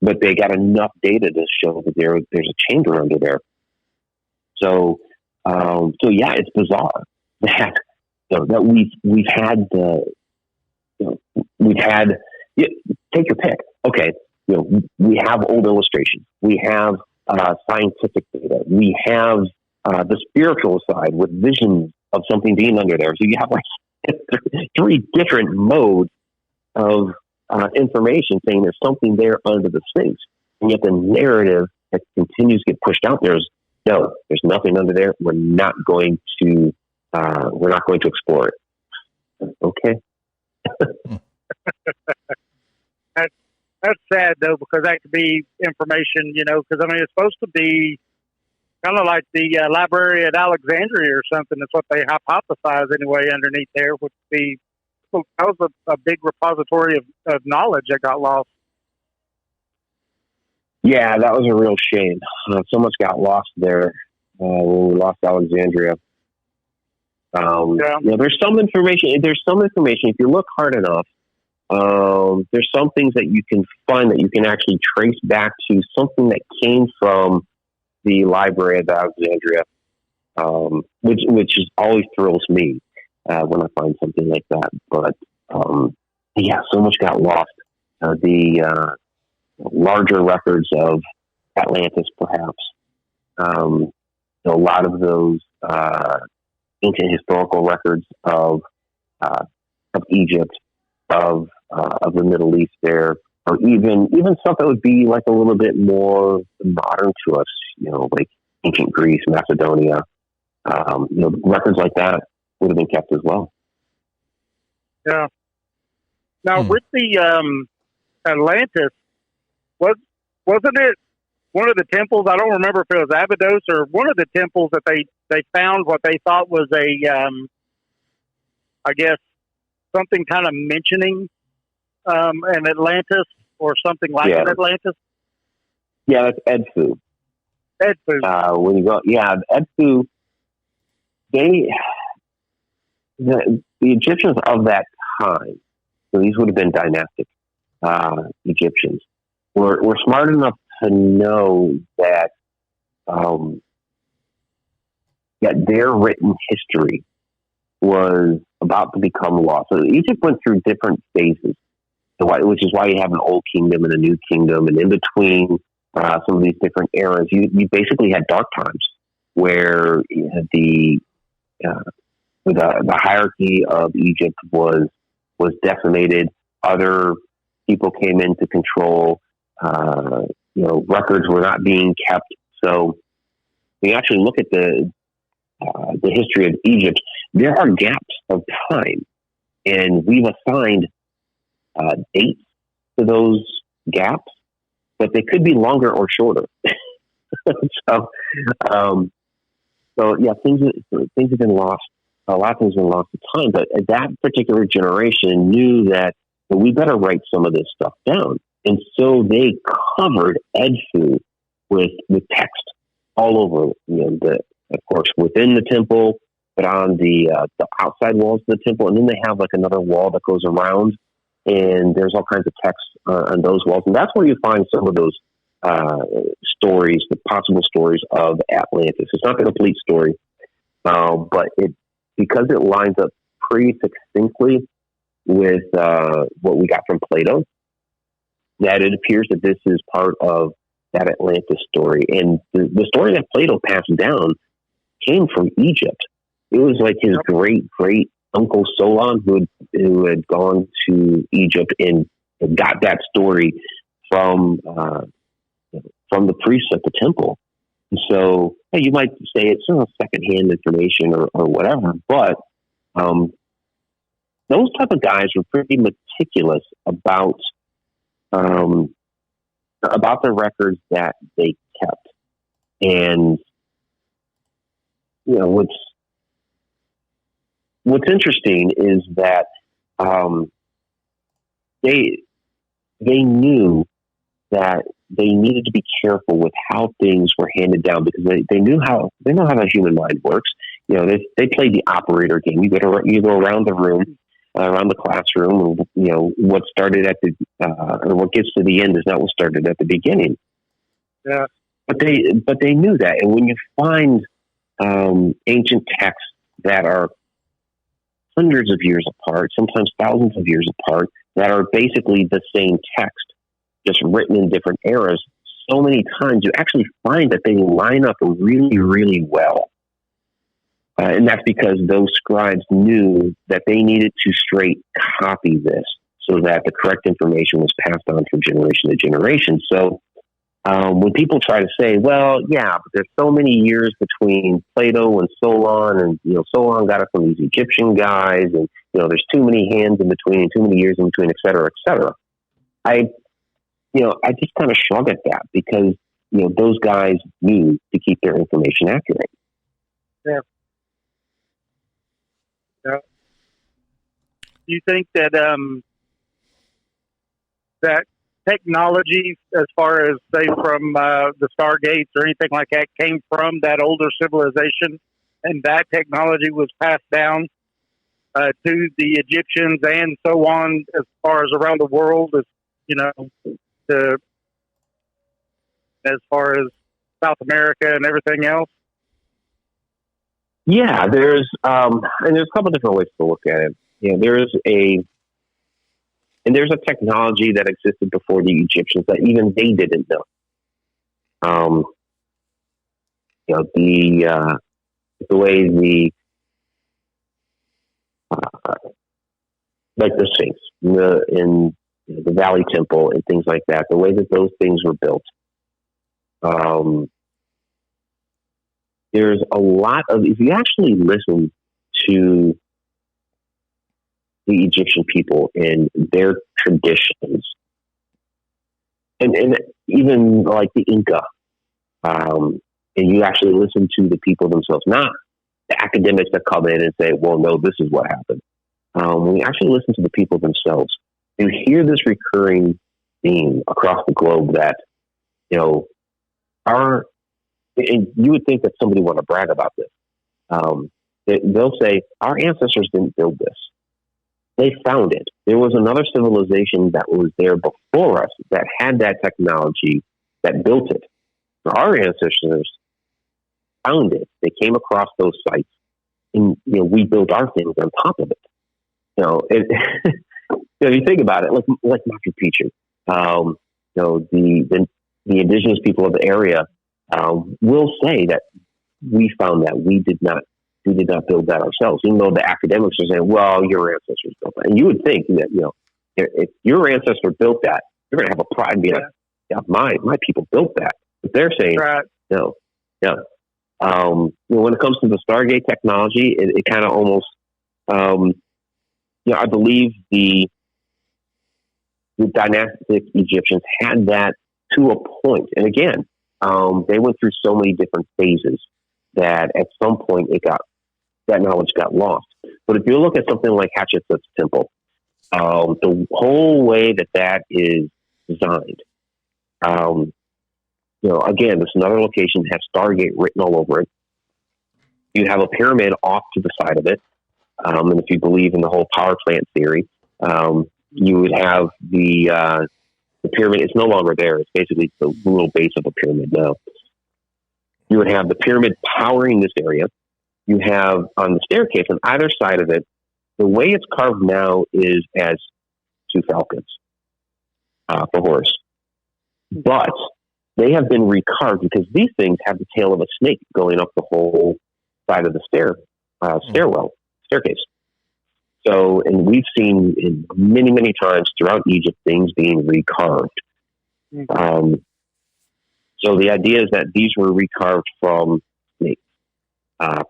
But they got enough data to show that there's a chamber under there. So yeah, it's bizarre that that we've had take your pick. Okay, we have old illustrations, we have scientific data, we have the spiritual side with visions of something being under there. So you have like three different modes of information saying there's something there under the Sphinx, and yet the narrative that continues to get pushed out there is no, there's nothing under there. We're not going to explore it. Okay.
That's sad though, because that could be information, because it's supposed to be kind of like the library at Alexandria or something. That's what they hypothesize anyway underneath there, would be that was a big repository of knowledge that got lost.
Yeah, that was a real shame. So much got lost there when we lost Alexandria. There's some information. If you look hard enough, there's some things that you can find that you can actually trace back to something that came from the library of Alexandria, which is always thrills me when I find something like that. But so much got lost. The larger records of Atlantis, perhaps. A lot of those ancient historical records of Egypt, of the Middle East there, or even stuff that would be like a little bit more modern to us, like ancient Greece, Macedonia, records like that would have been kept as well.
Yeah. Now with the Atlantis, wasn't it one of the temples? I don't remember if it was Abydos or one of the temples that they found what they thought was I guess something kind of mentioning an Atlantis or something like an Atlantis.
Yeah, that's Edfu. When you go, Edfu. The Egyptians of that time, so these would have been dynastic Egyptians, were smart enough to know that that their written history was about to become lost. So Egypt went through different phases, which is why you have an old kingdom and a new kingdom, and in between some of these different eras, you basically had dark times where the hierarchy of Egypt was decimated. Other people came into control. Records were not being kept. So we actually look at the history of Egypt. There are gaps of time, and we've assigned dates to those gaps, but they could be longer or shorter. So yeah, things have been lost. A lot of things have been lost to time, but that particular generation knew that we better write some of this stuff down. And so they covered Edfu with text all over, of course, within the temple, but on the outside walls of the temple. And then they have like another wall that goes around, and there's all kinds of text on those walls. And that's where you find some of those stories, the possible stories of Atlantis. It's not the complete story, but because it lines up pretty succinctly with what we got from Plato, that it appears that this is part of that Atlantis story. And the story that Plato passed down came from Egypt. It was like his great uncle Solon who had gone to Egypt and got that story from the priests at the temple. And so you might say it's secondhand information or whatever, but those type of guys were pretty meticulous about the records that they kept. And what's interesting is that they knew that they needed to be careful with how things were handed down, because they know how the human mind works. They played the operator game. You go around the room, around the classroom, and what started at or what gets to the end is not what started at the beginning.
Yeah.
But they knew that, and when you find ancient texts that are hundreds of years apart, sometimes thousands of years apart, that are basically the same text, just written in different eras, so many times you actually find that they line up really, really well. And that's because those scribes knew that they needed to straight copy this so that the correct information was passed on from generation to generation. So when people try to say, well, yeah, but there's so many years between Plato and Solon, and Solon got it from these Egyptian guys, and there's too many hands in between, too many years in between, et cetera, et cetera. I just kind of shrug at that, because those guys knew to keep their information accurate.
Yeah. Yeah. Do you think that that technology, as far as say from the Stargates or anything like that, came from that older civilization, and that technology was passed down to the Egyptians and so on, as far as around the world, as far as South America and everything else?
Yeah, there's a couple different ways to look at it. There's a technology that existed before the Egyptians that even they didn't know. The way like the Sphinx in the Valley Temple and things like that, the way that those things were built. There's a lot of, if you actually listen to the Egyptian people and their traditions, and even like the Inca, and you actually listen to the people themselves, not the academics that come in and say, well, no, this is what happened. When you actually listen to the people themselves, you hear this recurring theme across the globe that, and you would think that somebody would want to brag about this. They'll say, our ancestors didn't build this. They found it. There was another civilization that was there before us that had that technology that built it. Our ancestors found it. They came across those sites, and we built our things on top of it. You think about it, like Machu Picchu. The indigenous people of the area will say that we found that. We did not build that ourselves, even though the academics are saying, well, your ancestors built that. And you would think that, If your ancestor built that, you're going to have a pride and be like, yeah, my people built that. But they're saying, no, no. When it comes to the Stargate technology, it kind of almost, I believe the dynastic Egyptians had that to a point. And again, they went through so many different phases that at some point that knowledge got lost. But if you look at something like Hatshepsut's temple, the whole way that is designed, again, this is another location that has Stargate written all over it. You have a pyramid off to the side of it. And if you believe in the whole power plant theory, you would have the pyramid. It's no longer there. It's basically the little base of a pyramid now. You would have the pyramid powering this area. You have on the staircase on either side of it, the way it's carved now is as two falcons for horse. But they have been recarved because these things have the tail of a snake going up the whole side of the staircase. So, and we've seen in many, many times throughout Egypt things being recarved. So the idea is that these were recarved from snakes,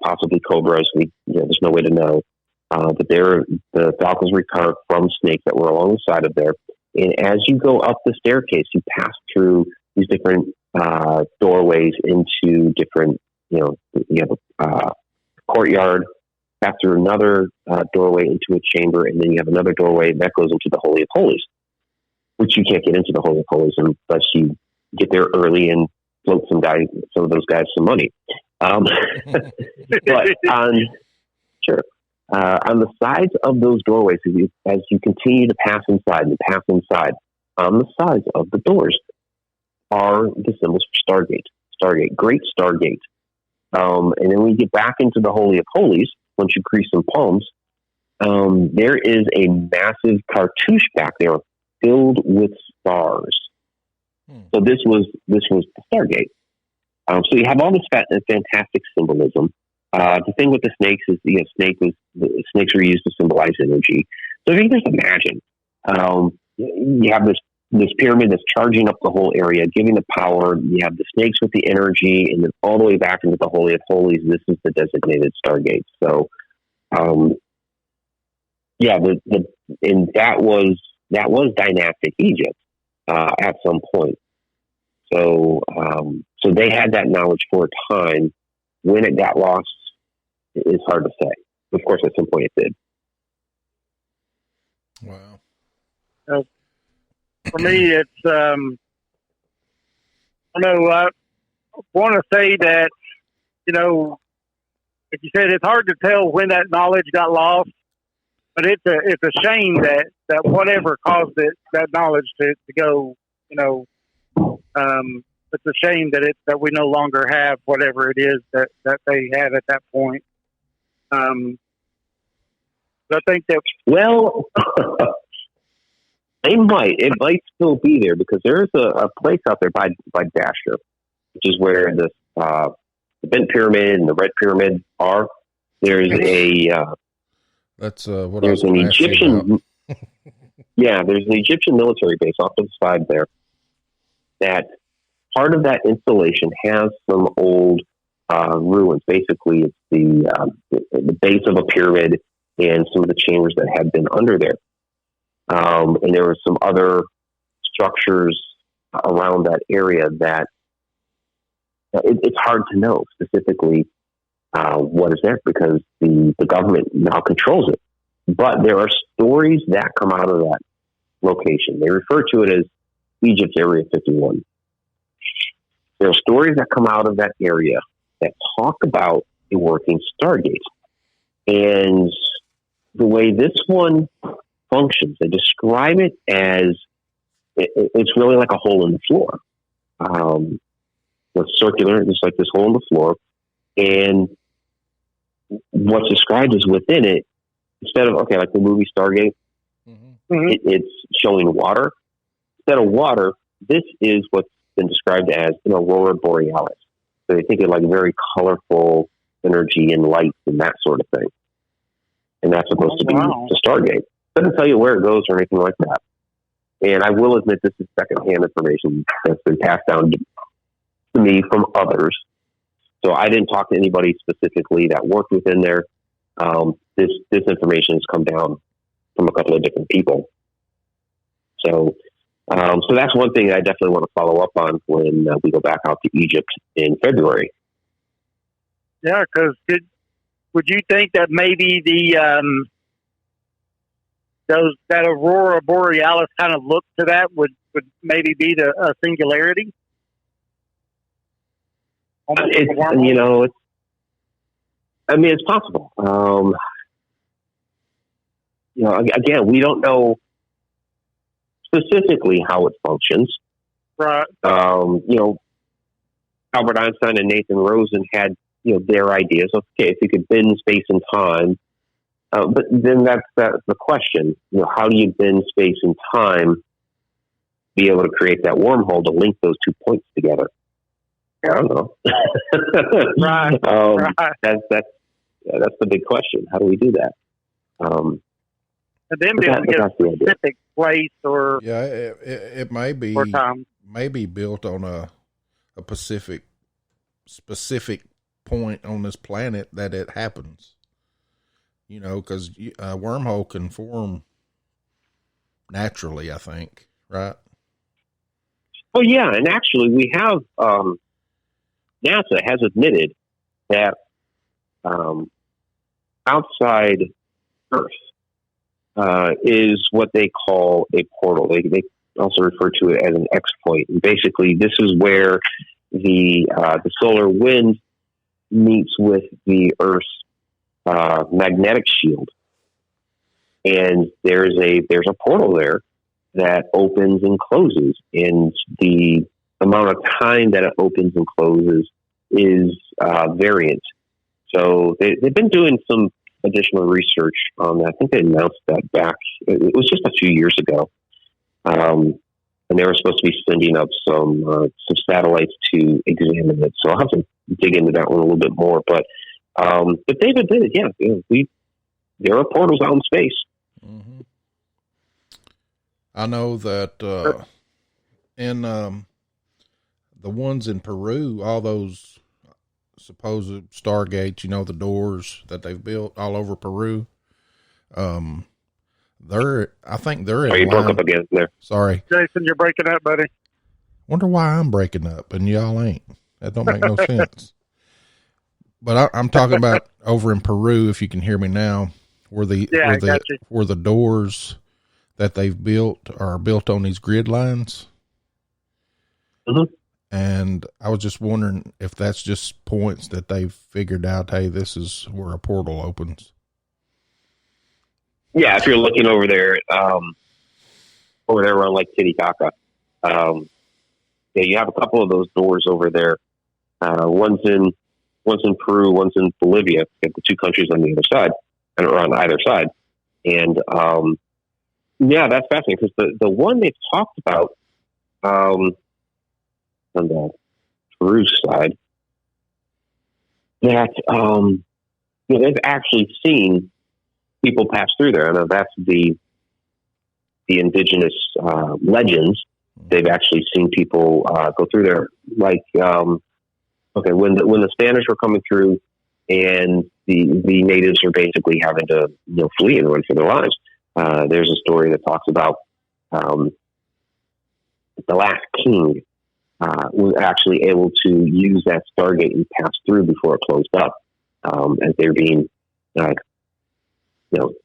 possibly cobras. There's no way to know. But the falcons recarved from snakes that were along the side of there. And as you go up the staircase, you pass through these different doorways into different, you have a courtyard, pass through another doorway into a chamber, and then you have another doorway that goes into the Holy of Holies, which you can't get into the Holy of Holies unless you get there early and float some of those guys some money. But on the sides of those doorways, as you continue to pass inside, on the sides of the doors are the symbols for Stargate, Great Stargate. And then when you get back into the Holy of Holies, once you crease some palms, there is a massive cartouche back there filled with stars. So this was the Stargate. So you have all this fantastic symbolism. The thing with the snakes is, snakes were used to symbolize energy. So if you can just imagine, you have this pyramid that's charging up the whole area, giving the power. You have the snakes with the energy, and then all the way back into the Holy of Holies. This is the designated Stargate. So, and that was dynastic Egypt at some point. So they had that knowledge for a time. When it got lost, it's hard to say. Of course, at some point it did.
Wow.
For me, it's, I want to say that, like you said, it's hard to tell when that knowledge got lost, but it's a shame that whatever caused that knowledge to go, it's a shame that we no longer have whatever it is that they had at that point. I think that,
it might still be there because there's a place out there by Dasher, which is where the bent pyramid and the red pyramid are. There's
that's what
there's an Egyptian. There's an Egyptian military base off to the side there. That part of that installation has some old ruins. Basically, it's the base of a pyramid and some of the chambers that had been under there. And there were some other structures around that area that it's hard to know specifically what is there because the government now controls it. But there are stories that come out of that location. They refer to it as Egypt's Area 51. There are stories that come out of that area that talk about a working Stargate. And the way this one functions, they describe it as it's really like a hole in the floor. It's circular, just like this hole in the floor. And what's described is within it, instead of, like the movie Stargate, it's showing water. Instead of water, this is what's been described as an aurora borealis. So they think of like very colorful energy and lights and that sort of thing. And that's supposed to be the Stargate. Doesn't tell you where it goes or anything like that. And I will admit this is secondhand information that's been passed down to me from others. So I didn't talk to anybody specifically that worked within there. This information has come down from a couple of different people. So that's one thing I definitely want to follow up on when we go back out to Egypt in February.
Yeah, because would you think that maybe that aurora borealis kind of look to that would maybe be a singularity?
It's possible. Again, we don't know specifically how it functions.
Right.
Albert Einstein and Nathan Rosen had, their ideas. Okay, if you could bend space and time, but then that's the question. How do you bend space and time, be able to create that wormhole to link those 2 points together? I don't know.
Right. Right.
That's the big question. How do we do that?
And then be able to get a specific place or
it may be
or time.
Maybe built on a specific point on this planet that it happens. Because a wormhole can form naturally, I think, right?
Well, yeah, and actually we have NASA has admitted that outside Earth is what they call a portal. They also refer to it as an X-point. And basically, this is where the solar wind meets with the Earth's magnetic shield, and there's a portal there that opens and closes, and the amount of time that it opens and closes is variant. So they've been doing some additional research on that. I think they announced that back. It was just a few years ago, and they were supposed to be sending up some satellites to examine it. So I'll have to dig into that one a little bit more. But they've admitted, there are portals out in space.
Mm-hmm. I know that in the ones in Peru, all those supposed Stargates, the doors that they've built all over Peru, I think they're
in you broke up again there.
Sorry.
Jason, you're breaking up, buddy.
Wonder why I'm breaking up and y'all ain't. That don't make no sense. But I'm talking about over in Peru, if you can hear me now, where the doors that they've built are built on these grid lines.
Mm-hmm.
And I was just wondering if that's just points that they've figured out, hey, this is where a portal opens.
Yeah, if you're looking over there around Lake Titicaca, you have a couple of those doors over there. One's in Peru, one's in Bolivia. You have the two countries on the other side, or on either side. And that's fascinating because the one they've talked about on the Peru side, that they've actually seen people pass through there. I know that's the indigenous legends. They've actually seen people go through there. Like, when the Spanish were coming through, and the natives are basically having to flee and run for their lives. There's a story that talks about the last king was actually able to use that Stargate and pass through before it closed up, as they're being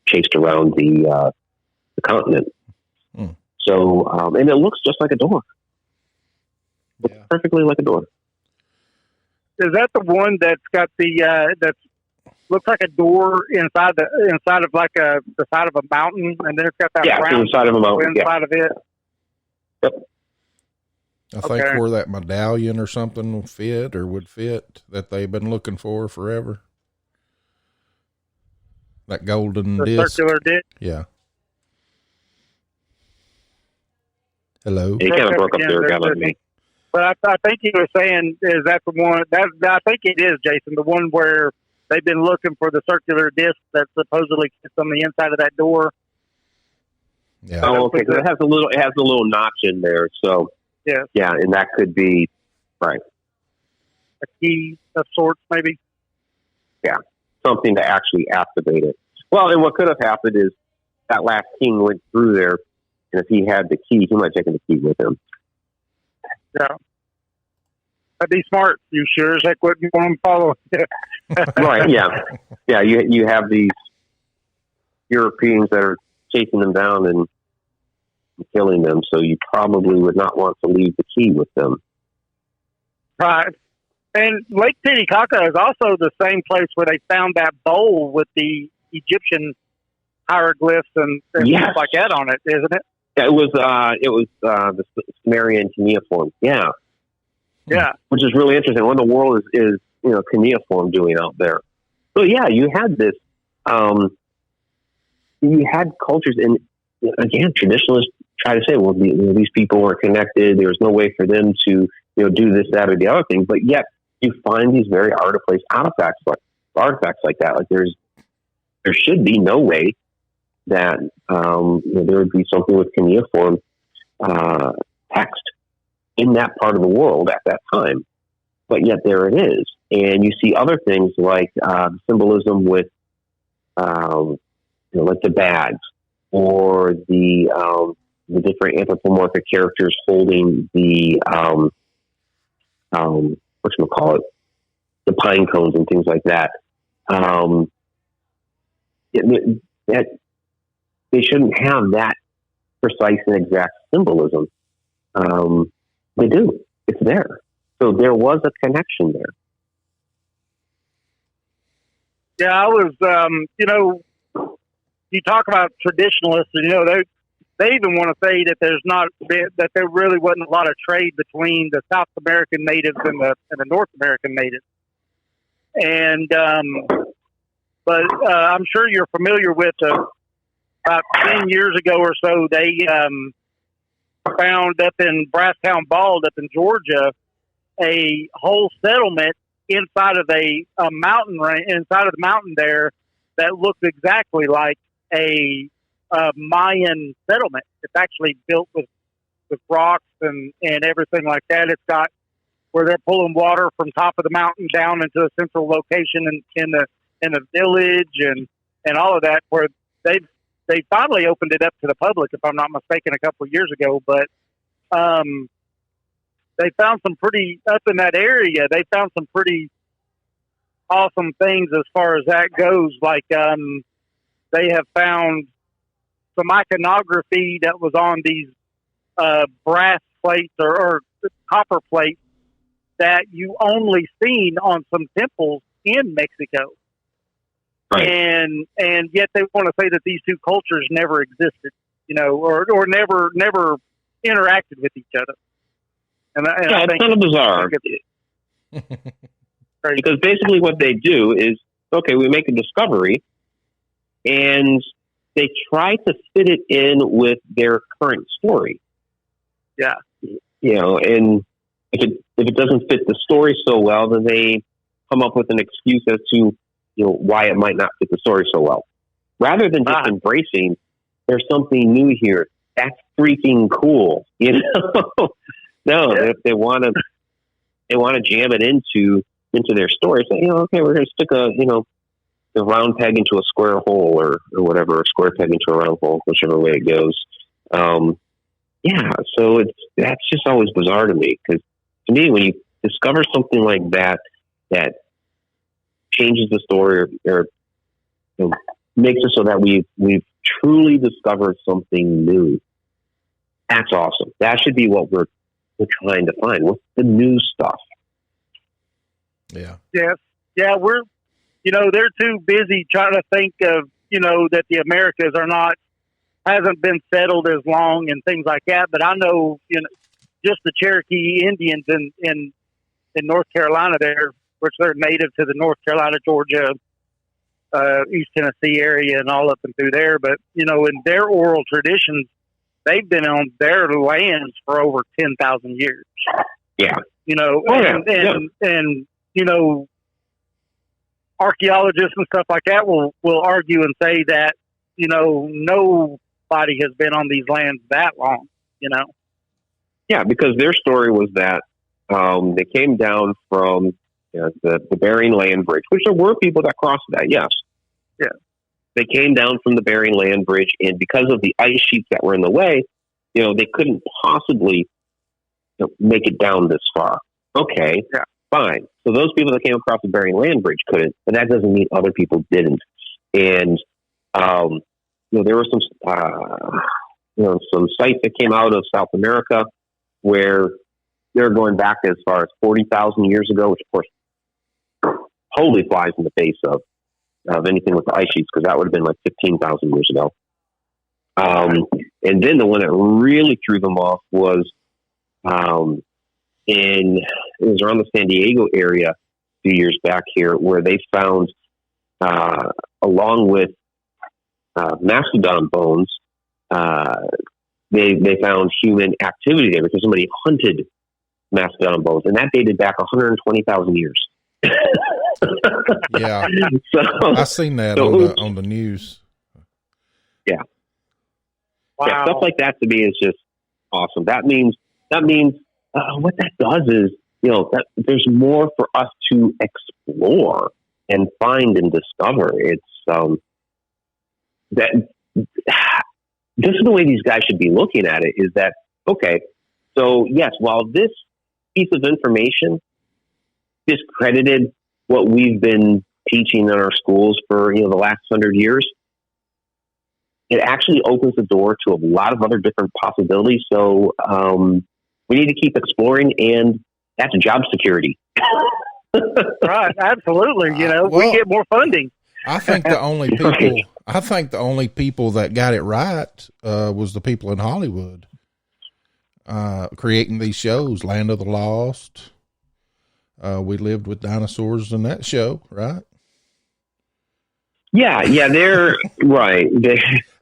chased around the continent.
Mm.
So, and it looks just like a door. Looks perfectly like a door.
Is that the one that's got that looks like a door inside of like the side of a mountain, and then it's got that round
inside of a mountain
inside of it?
Yep.
I think where that medallion or something would fit that they've been looking for forever. That golden disc.
Circular disc.
Yeah. Hello.
He kind of broke up there again on me.
But I think he was saying, is that the one? I think it is, Jason, the one where they've been looking for the circular disc that supposedly sits on the inside of that door.
Yeah.
Oh, okay. Because it has a little notch in there. So
Yeah,
yeah, and that could be right.
a key of sorts, maybe.
Something to actually activate it. Well, and what could have happened is that last king went through there, and if he had the key, he might have taken the key with him.
Yeah. That'd be smart. You sure as heck wouldn't want to follow.
Right? Yeah, yeah. You have these Europeans that are chasing them down and killing them, so you probably would not want to leave the key with them.
Right. And Lake Titicaca is also the same place where they found that bowl with the Egyptian hieroglyphs and
Yes.
stuff like that on it, isn't it?
Yeah, it was the Sumerian cuneiform. Yeah,
Yeah.
which is really interesting. What in the world is cuneiform doing out there? So yeah, you had this. You had cultures, and again, traditionalists try to say, well, these people were connected. There was no way for them to do this, that, or the other thing. But yet, you find these very out of place artifacts like that. Like there should be no way that there would be something with cuneiform text in that part of the world at that time. But yet there it is. And you see other things like symbolism with like the bags or the different anthropomorphic characters holding the whatchamacallit, the pine cones and things like that. That they shouldn't have that precise and exact symbolism. They do. It's there. So there was a connection there.
Yeah, I was, you talk about traditionalists, and, they even want to say that that there really wasn't a lot of trade between the South American natives and the North American natives. And, but I'm sure you're familiar with about 10 years ago or so, they found up in Brasstown Bald up in Georgia a whole settlement inside of a mountain inside of the mountain there that looked exactly like a Mayan settlement. It's actually built with rocks and everything like that. It's got where they're pulling water from top of the mountain down into a central location in the village and all of that, where they finally opened it up to the public, if I'm not mistaken, a couple of years ago. But they found some pretty up in that area. They found some pretty awesome things as far as that goes. Like they have found some iconography that was on these brass plates or copper plates that you only seen on some temples in Mexico.
Right.
And yet they want to say that these two cultures never existed, or never interacted with each other. And I
it's
think
kind of bizarre. Because basically what they do is, okay, we make a discovery, and they try to fit it in with their current story.
Yeah.
And if it doesn't fit the story so well, then they come up with an excuse as to why it might not fit the story so well, rather than just embracing there's something new here. That's freaking cool. No, if they want to jam it into their story. Say, okay, we're going to stick the round peg into a square hole or whatever, a square peg into a round hole, whichever way it goes. So that's just always bizarre to me, because to me, when you discover something like that changes the story or makes it so that we've truly discovered something new, that's awesome. That should be what we're trying to find. What's the new stuff?
Yeah.
Yes. Yeah, we're, they're too busy trying to think of, that the Americas hasn't been settled as long and things like that. But I know, just the Cherokee Indians in North Carolina there, which they're native to the North Carolina, Georgia, East Tennessee area and all up and through there. But, in their oral traditions, they've been on their lands for over 10,000 years.
Yeah.
And archaeologists and stuff like that will argue and say that, no nobody has been on these lands that long, you know?
Yeah, because their story was that they came down from the Bering Land Bridge, which there were people that crossed that, yes.
Yeah.
They came down from the Bering Land Bridge, and because of the ice sheets that were in the way, they couldn't possibly make it down this far. Okay,
yeah.
Fine. So those people that came across the Bering Land Bridge couldn't, but that doesn't mean other people didn't. And, there were some sites that came out of South America where they're going back as far as 40,000 years ago, which of course totally flies in the face of anything with the ice sheets, because that would have been like 15,000 years ago. And then the one that really threw them off was it was around the San Diego area a few years back here, where they found, along with mastodon bones, they found human activity there because somebody hunted mastodon bones, and that dated back 120,000 years.
Yeah,
so
I seen that on the news.
Yeah,
wow.
Yeah, stuff like that to me is just awesome. That means what that does is that there's more for us to explore and find and discover. It's that this is the way these guys should be looking at it. Is that okay? So yes, while this piece of information discredited what we've been teaching in our schools for the last 100 years, it actually opens the door to a lot of other different possibilities. So we need to keep exploring, and that's job security.
Right, absolutely. We get more funding.
I think the only people that got it right was the people in Hollywood creating these shows, Land of the Lost. We Lived with Dinosaurs in that show, right?
Yeah, they're right.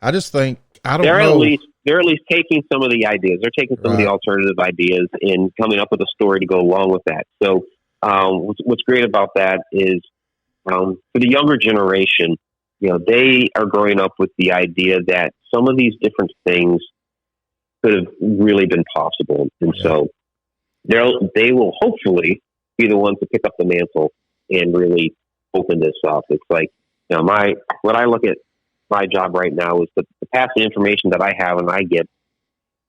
I just think they're
know. They're at least taking some of the ideas. They're taking some of the alternative ideas and coming up with a story to go along with that. So what's great about that is for the younger generation, they are growing up with the idea that some of these different things could have really been possible. And so they will hopefully be the ones to pick up the mantle and really open this up. It's like, what I look at my job right now is to pass the information that I have and I get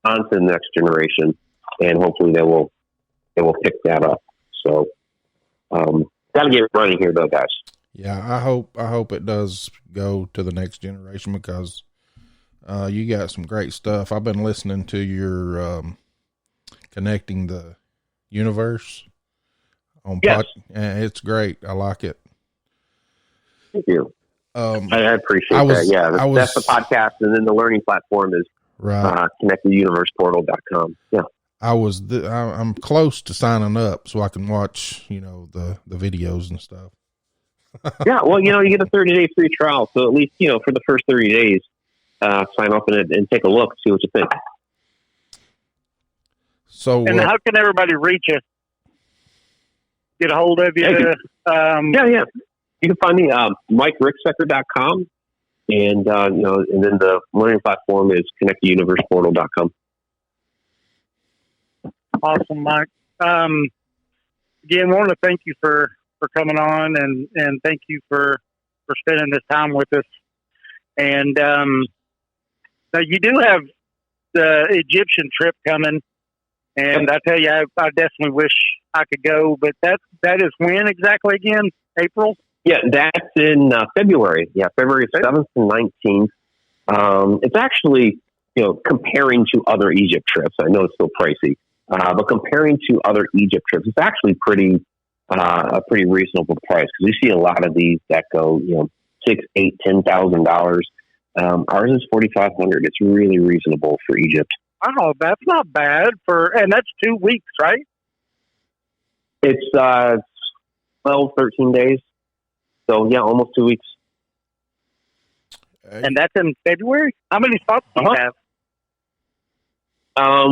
onto the next generation, and hopefully they will pick that up. So, got to get it running here though, guys.
Yeah, I hope it does go to the next generation, because you got some great stuff. I've been listening to your Connecting the Universe on and it's great. I like it.
Thank you. I appreciate that. Yeah, that's the podcast, and then the learning platform is connecttheuniverseportal.com. Yeah,
I'm close to signing up so I can watch the videos and stuff.
Yeah, well, you get a 30-day free trial, so at least for the first 30 days, sign up and take a look, see what you think.
So,
and how can everybody reach you? Get a hold of you?
Yeah. You can find me MikeRicksecker.com, and and then the learning platform is connecttheuniverseportal.com.
Awesome, Mike. Again, I want to thank you for coming on, and thank you for spending this time with us. And now you do have the Egyptian trip coming, and I tell you, I definitely wish I could go, but that is when exactly again? April?
Yeah, that's in February. Yeah, February 7th and 19th. It's actually, comparing to other Egypt trips, I know it's still pricey, but comparing to other Egypt trips, it's actually a pretty reasonable price, because we see a lot of these that go, $6,000, $8,000, $10,000. Ours is $4,500. It's really reasonable for Egypt.
Oh, that's not bad and that's 2 weeks, right?
It's 12, 13 days. So yeah, almost 2 weeks.
And that's in February? How many spots do you have?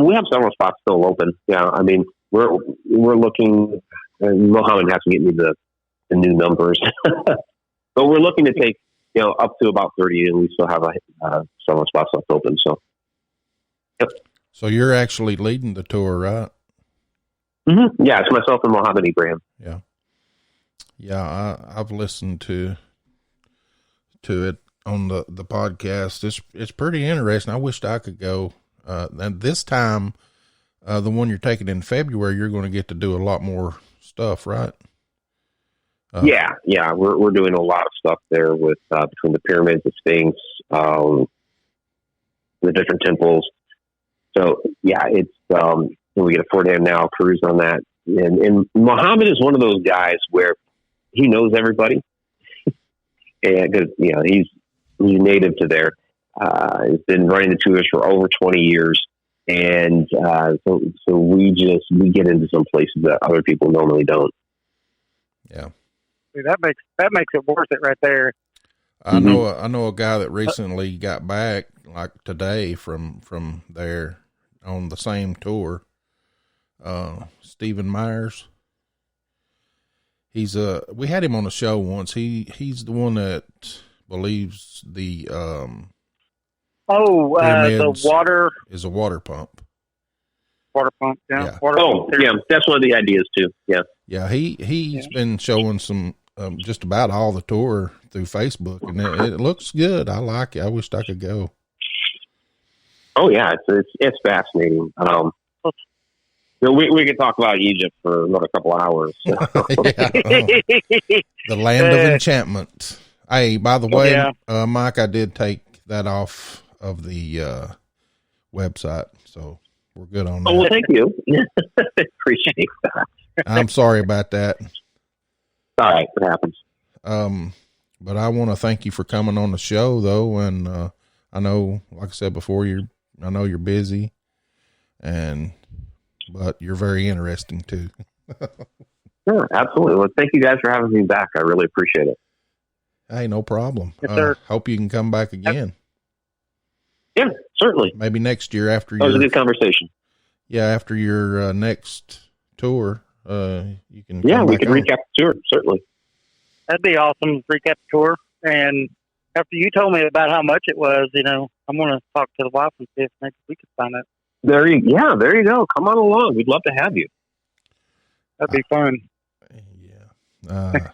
We have several spots still open. Yeah, I mean, we're looking. Mohammed has to get me the new numbers, but we're looking to take up to about 30, and we still have some spots left open. So, yep.
So you're actually leading the tour, right?
Mm-hmm. Yeah, it's myself and Mohammed Ibrahim.
Yeah. Yeah, I've listened to it on the podcast. It's pretty interesting. I wished I could go. And this time, the one you're taking in February, you're going to get to do a lot more stuff, right?
Yeah. We're doing a lot of stuff there with between the pyramids, the Sphinx, the different temples. So yeah, it's we get a 4-day now cruise on that, and Muhammad is one of those guys where he knows everybody, and because he's native to there. He's been running the tours for over 20 years, and so we get into some places that other people normally don't.
Yeah.
See, that makes it worth it right there.
I know a guy that recently got back like today from there on the same tour. Stephen Myers. We had him on the show once. He's the one that believes the
the water
is a water pump.
Water pump, yeah.
Yeah.
Water pump.
Yeah, that's one of the ideas too. Yeah.
Yeah, he's been showing some just about all the tour through Facebook, and it looks good. I like it. I wished I could go.
Oh yeah, it's fascinating. We could talk about Egypt for another couple of hours.
Yeah, the land of enchantment. Hey, by the way, Mike, I did take that off of the website, so we're good on that.
Oh, well, thank you. Appreciate that.
I'm sorry about that.
All right, it happens.
But I want to thank you for coming on the show, though, and I know, like I said before, I know you're busy, but you're very interesting too.
Sure, absolutely. Well, thank you guys for having me back. I really appreciate it.
Hey, no problem.
Yes,
hope you can come back again.
Yeah, certainly.
Maybe next year after
that was a good conversation.
Yeah, after your next tour, you can.
Yeah, we can recap the tour. Certainly,
that'd be awesome. Recap the tour, and after you told me about how much it was, I'm going to talk to the wife and see if maybe we could find it.
There you go. Come on along. We'd love to have you.
That'd be fun.
Yeah.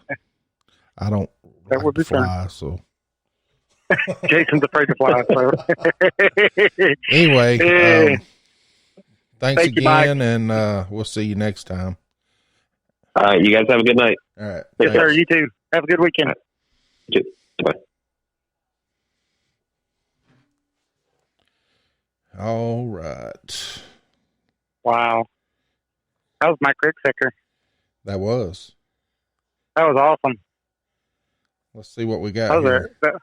I don't
that would be
fly,
fun.
So
Jason's afraid to fly. So
anyway, thanks
Thank you,
again,
Mike.
and we'll see you next time.
All right, you guys have a good night.
All right.
Yes, sir. You too. Have a good weekend.
Right. You too. Bye.
All right.
Wow. That was Mike Ricksecker.
That was
awesome.
Let's see what we got here.
That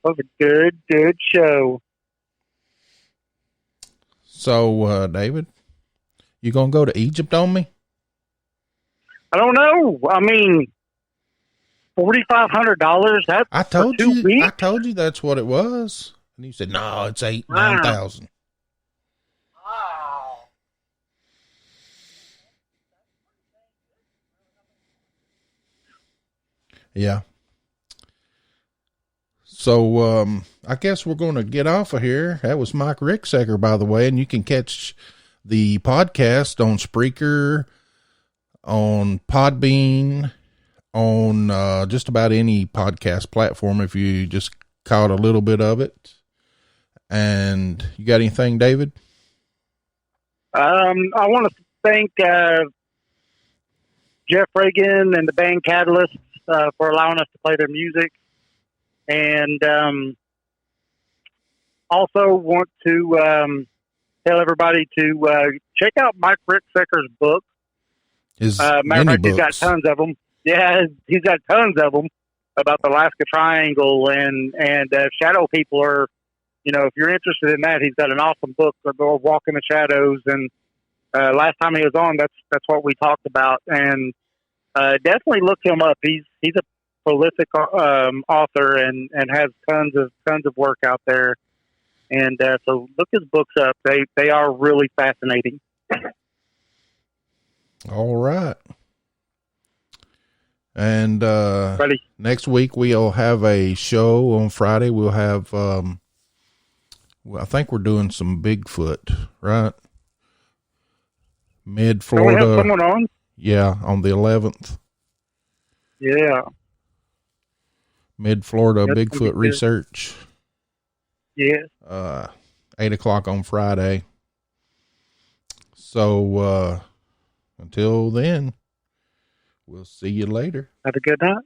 was a good show.
So, David, you gonna go to Egypt on me?
I don't know. I mean, $4,500.
I told you that's what it was, and you said no. It's 9,000.
Wow.
Yeah. So, I guess we're going to get off of here. That was Mike Ricksecker, by the way, and you can catch the podcast on Spreaker, on Podbean, on just about any podcast platform if you just caught a little bit of it. And you got anything, David?
I want to thank Jeff Reagan and the band Catalyst for allowing us to play their music. And also want to tell everybody to check out Mike Ricksecker's book. He's got tons of them. Yeah, he's got tons of them about the Alaska Triangle and shadow people are, if you're interested in that, he's got an awesome book called Walk in the Shadows. And last time he was on, that's what we talked about. And definitely look him up. He's a prolific author and has tons of work out there. And so look his books up. They are really fascinating.
All right. And
Buddy.
next week we'll have a show on Friday. We'll have, I think we're doing some Bigfoot, right? Mid
Don't we have
Florida.
someone on?
Yeah, on the 11th.
Yeah.
Mid Florida
That's gonna be
Bigfoot
good.
research.
Yeah.
8:00 on Friday. So, until then, we'll see you later.
Have a good night.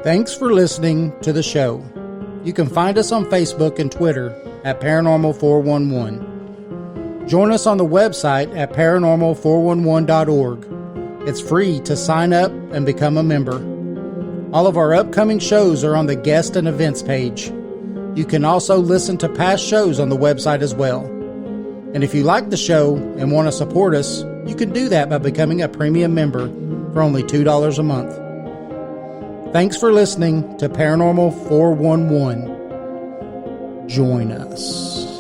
Thanks for listening to the show. You can find us on Facebook and Twitter at Paranormal411. Join us on the website at paranormal411.org. It's free to sign up and become a member. All of our upcoming shows are on the guest and events page. You can also listen to past shows on the website as well. And if you like the show and want to support us, you can do that by becoming a premium member for only $2 a month. Thanks for listening to Paranormal 411. Join us.